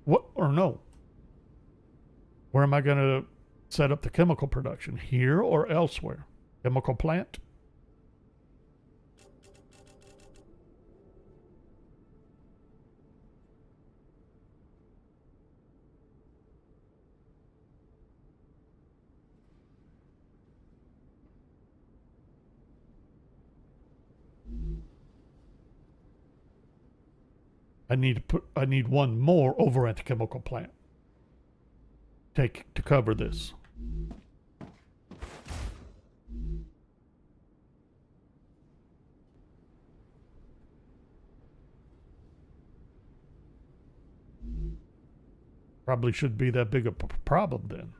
What, or no? Where am I going to set up the chemical production? Here or elsewhere? Chemical plant? I need one more over at the chemical plant. To cover this. Probably shouldn't be that big a problem then.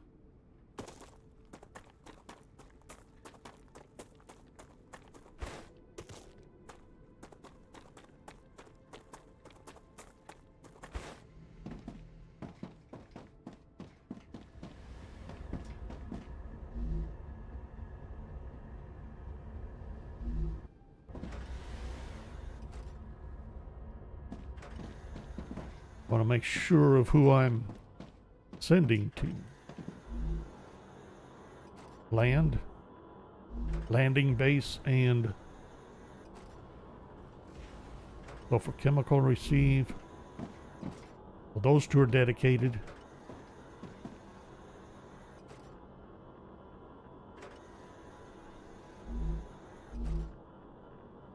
Want to make sure of who I'm sending to. Landing base, and so for chemical receive. Well, those two are dedicated.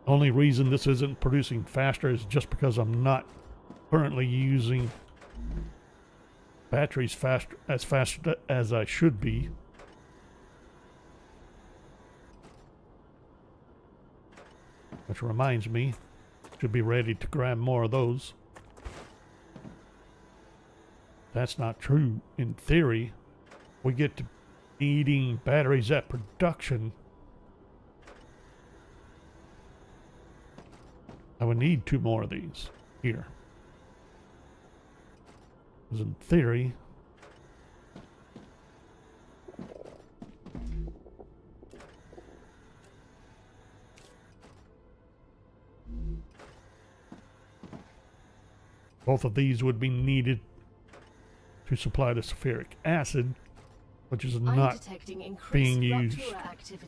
Only reason this isn't producing faster is just because I'm not currently using batteries as fast as I should be. Which reminds me, should be ready to grab more of those. That's not true. In theory, we get to needing batteries at production. I would need 2 more of these here. Because in theory, both of these would be needed to supply the sulfuric acid, which is not being used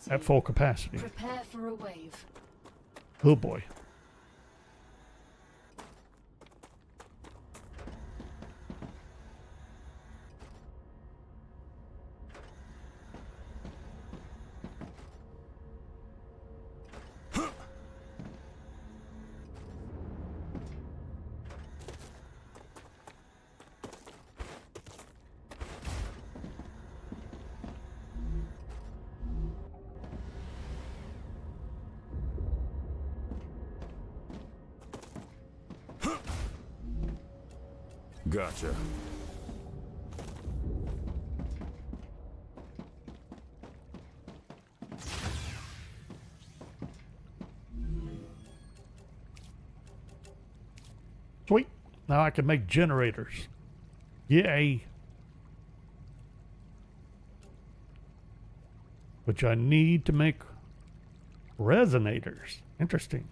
at full capacity. Prepare for a wave. Oh boy. Gotcha. Sweet. Now I can make generators. Yay. Which I need to make resonators. Interesting.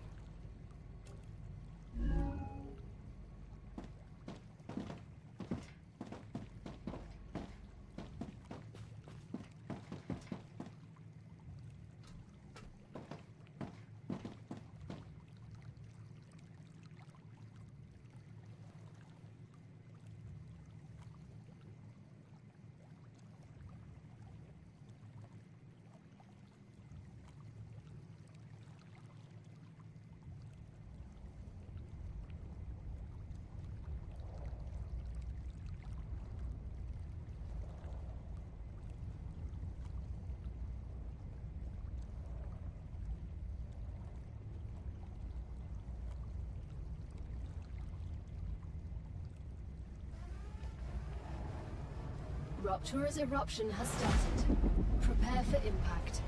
Rupture's eruption has started. Prepare for impact.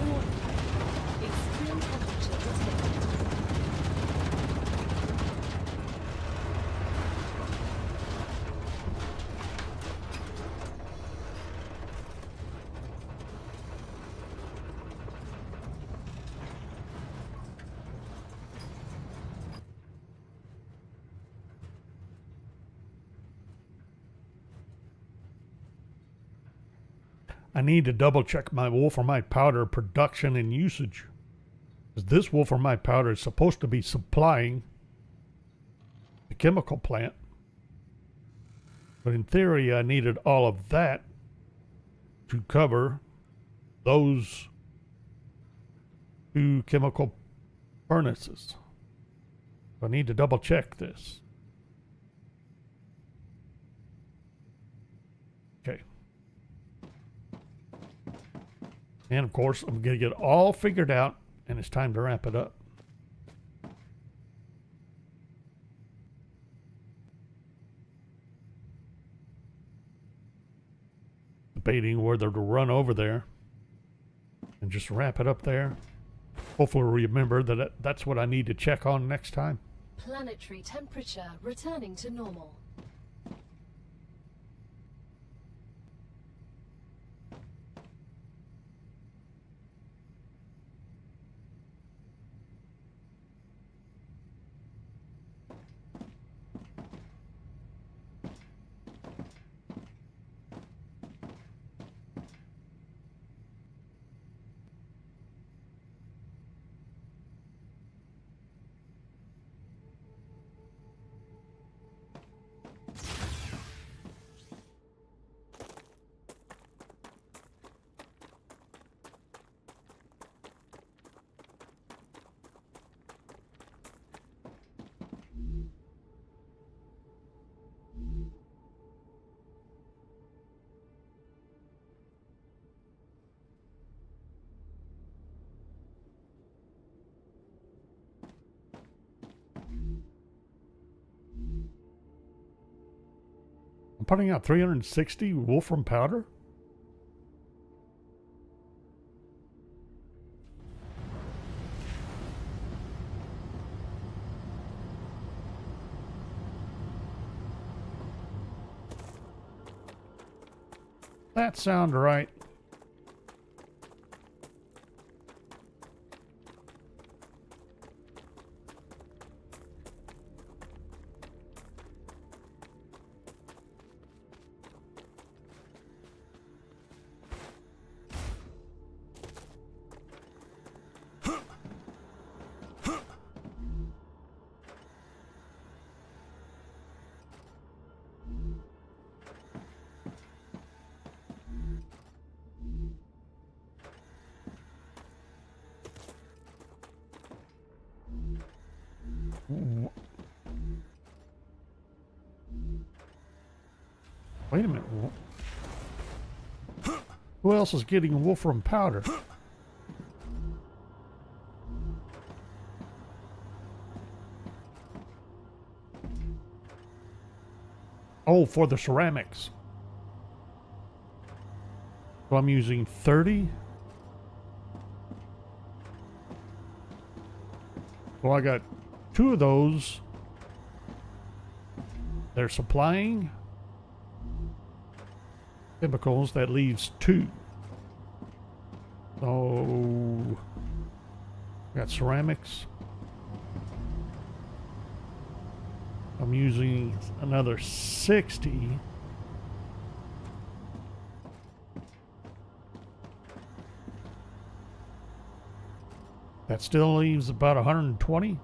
Warning. Extreme temperature detected. I need to double check my wolframite powder production and usage. Because this wolframite powder is supposed to be supplying the chemical plant. But in theory, I needed all of that to cover those two chemical furnaces. I need to double check this. Okay. And of course, I'm going to get all figured out, and it's time to wrap it up. Debating whether to run over there and just wrap it up there. Hopefully remember that that's what I need to check on next time. Planetary temperature returning to normal. I'm putting out 360 wolfram powder. That sound right? Wait a minute. Who else is getting wolfram powder? Oh, for the ceramics. So I'm using 30. Well, I got 2 of those. They're supplying chemicals. That leaves 2. So got ceramics. I'm using another 60. That still leaves about 120.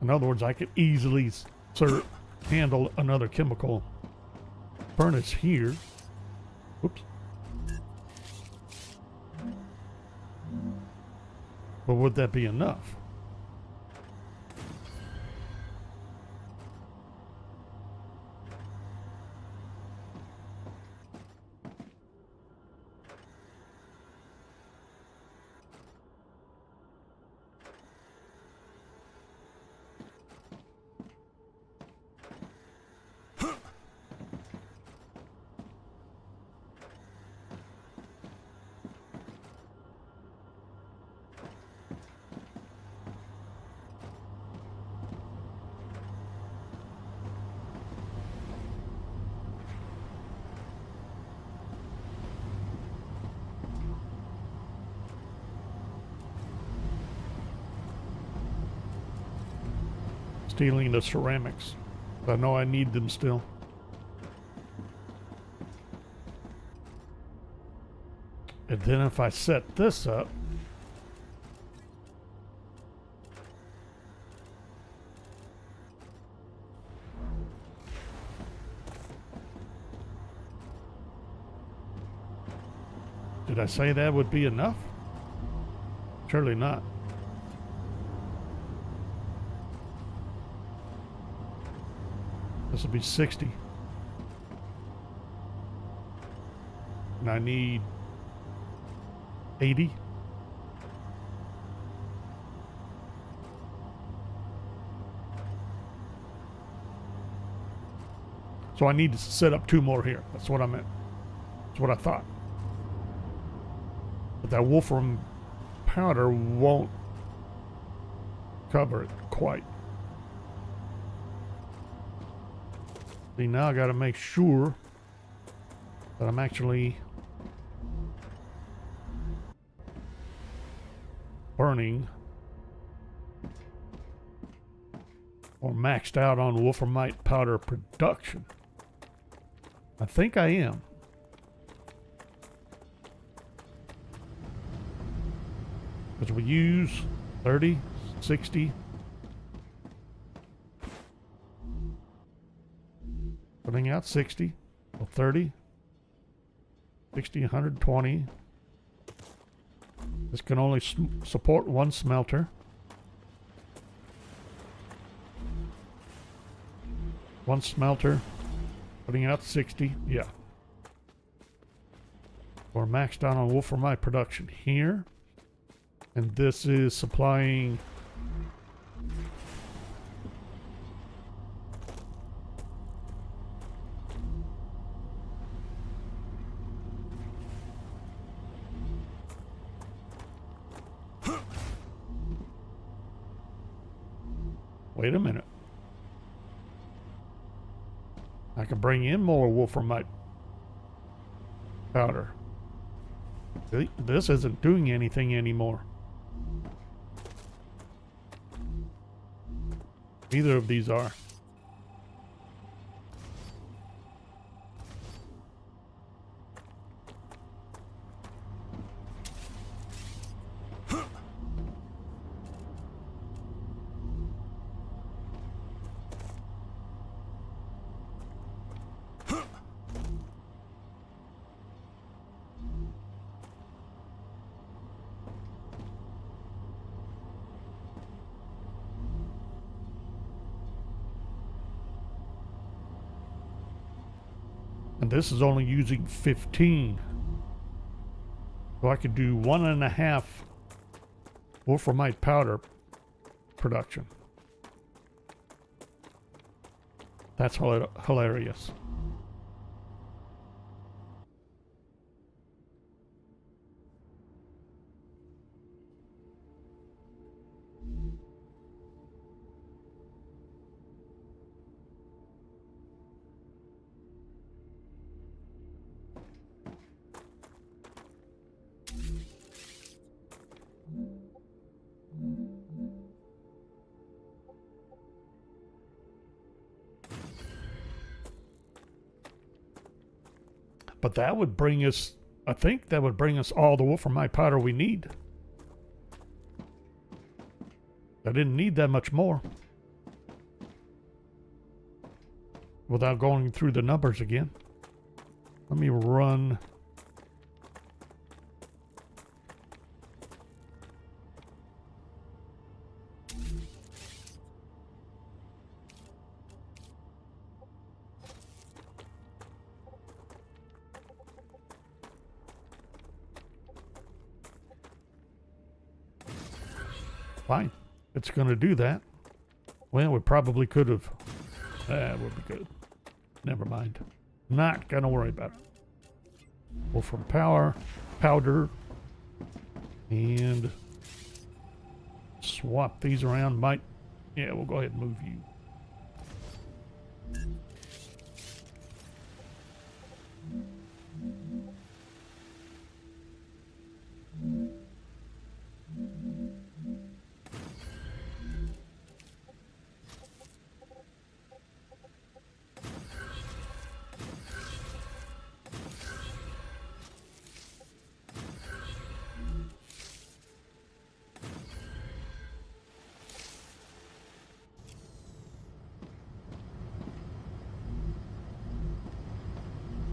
In other words, I could easily handle another chemical furnace here. Oops. But would that be enough? stealing the ceramics. I know I need them still. And then if I set this up, did I say that would be enough? Surely not. This will be 60. And I need 80. So I need to set up 2 more here. That's what I meant. That's what I thought. But that wolfram powder won't cover it quite. See, now I got to make sure that I'm actually burning or maxed out on wolframite powder production. I think I am. Because we use 30, 60. Putting out 60. Well, 30. 60, 120. This can only support 1 smelter. 1 smelter. Putting out 60. Yeah. We're maxed out on wolframite production here. And this is supplying wait a minute. I can bring in more wolframite powder. This isn't doing anything anymore. Neither of these are. And this is only using 15. So I could do 1.5 wolframite powder production. That's hilarious. But that would bring us, I think that would bring us all the wolframite powder we need. I didn't need that much more. Without going through the numbers again. Let me run. Fine. It's going to do that. Well, we probably could have. That would be good. Never mind. Not going to worry about it. Wolfram powder. And swap these around. Yeah, we'll go ahead and move you.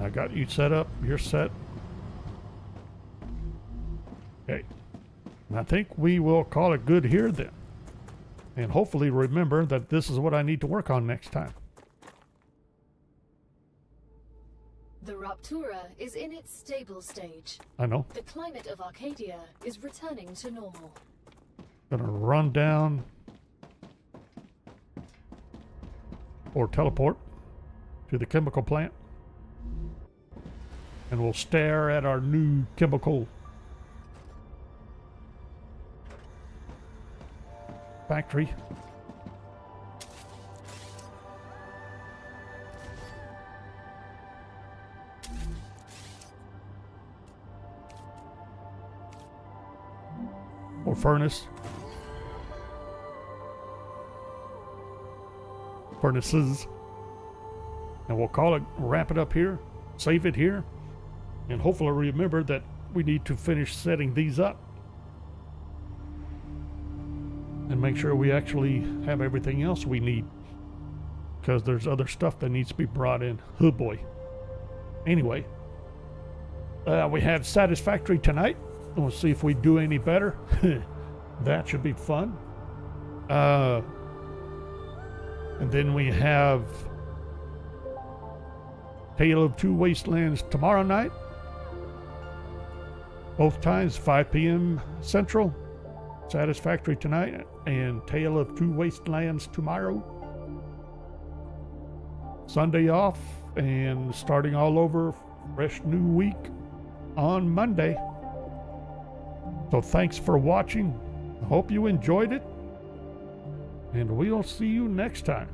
I got you set up. You're set. Okay. And I think we will call it good here then. And hopefully remember that this is what I need to work on next time. The Raptura is in its stable stage. I know. The climate of Arcadia is returning to normal. Gonna run down or teleport to the chemical plant. And we'll stare at our new chemical factory. Or furnace. Furnaces. And we'll call it, wrap it up here, save it here, and hopefully remember that we need to finish setting these up and make sure we actually have everything else we need, because there's other stuff that needs to be brought in. Oh boy. Anyway, we had Satisfactory tonight. We'll see if we do any better. That should be fun. And then we have Tale of Two Wastelands tomorrow night. Both times 5 p.m. Central. Satisfactory tonight and Tale of Two Wastelands tomorrow. Sunday off and starting all over, fresh new week on Monday. So thanks for watching. I hope you enjoyed it. And we'll see you next time.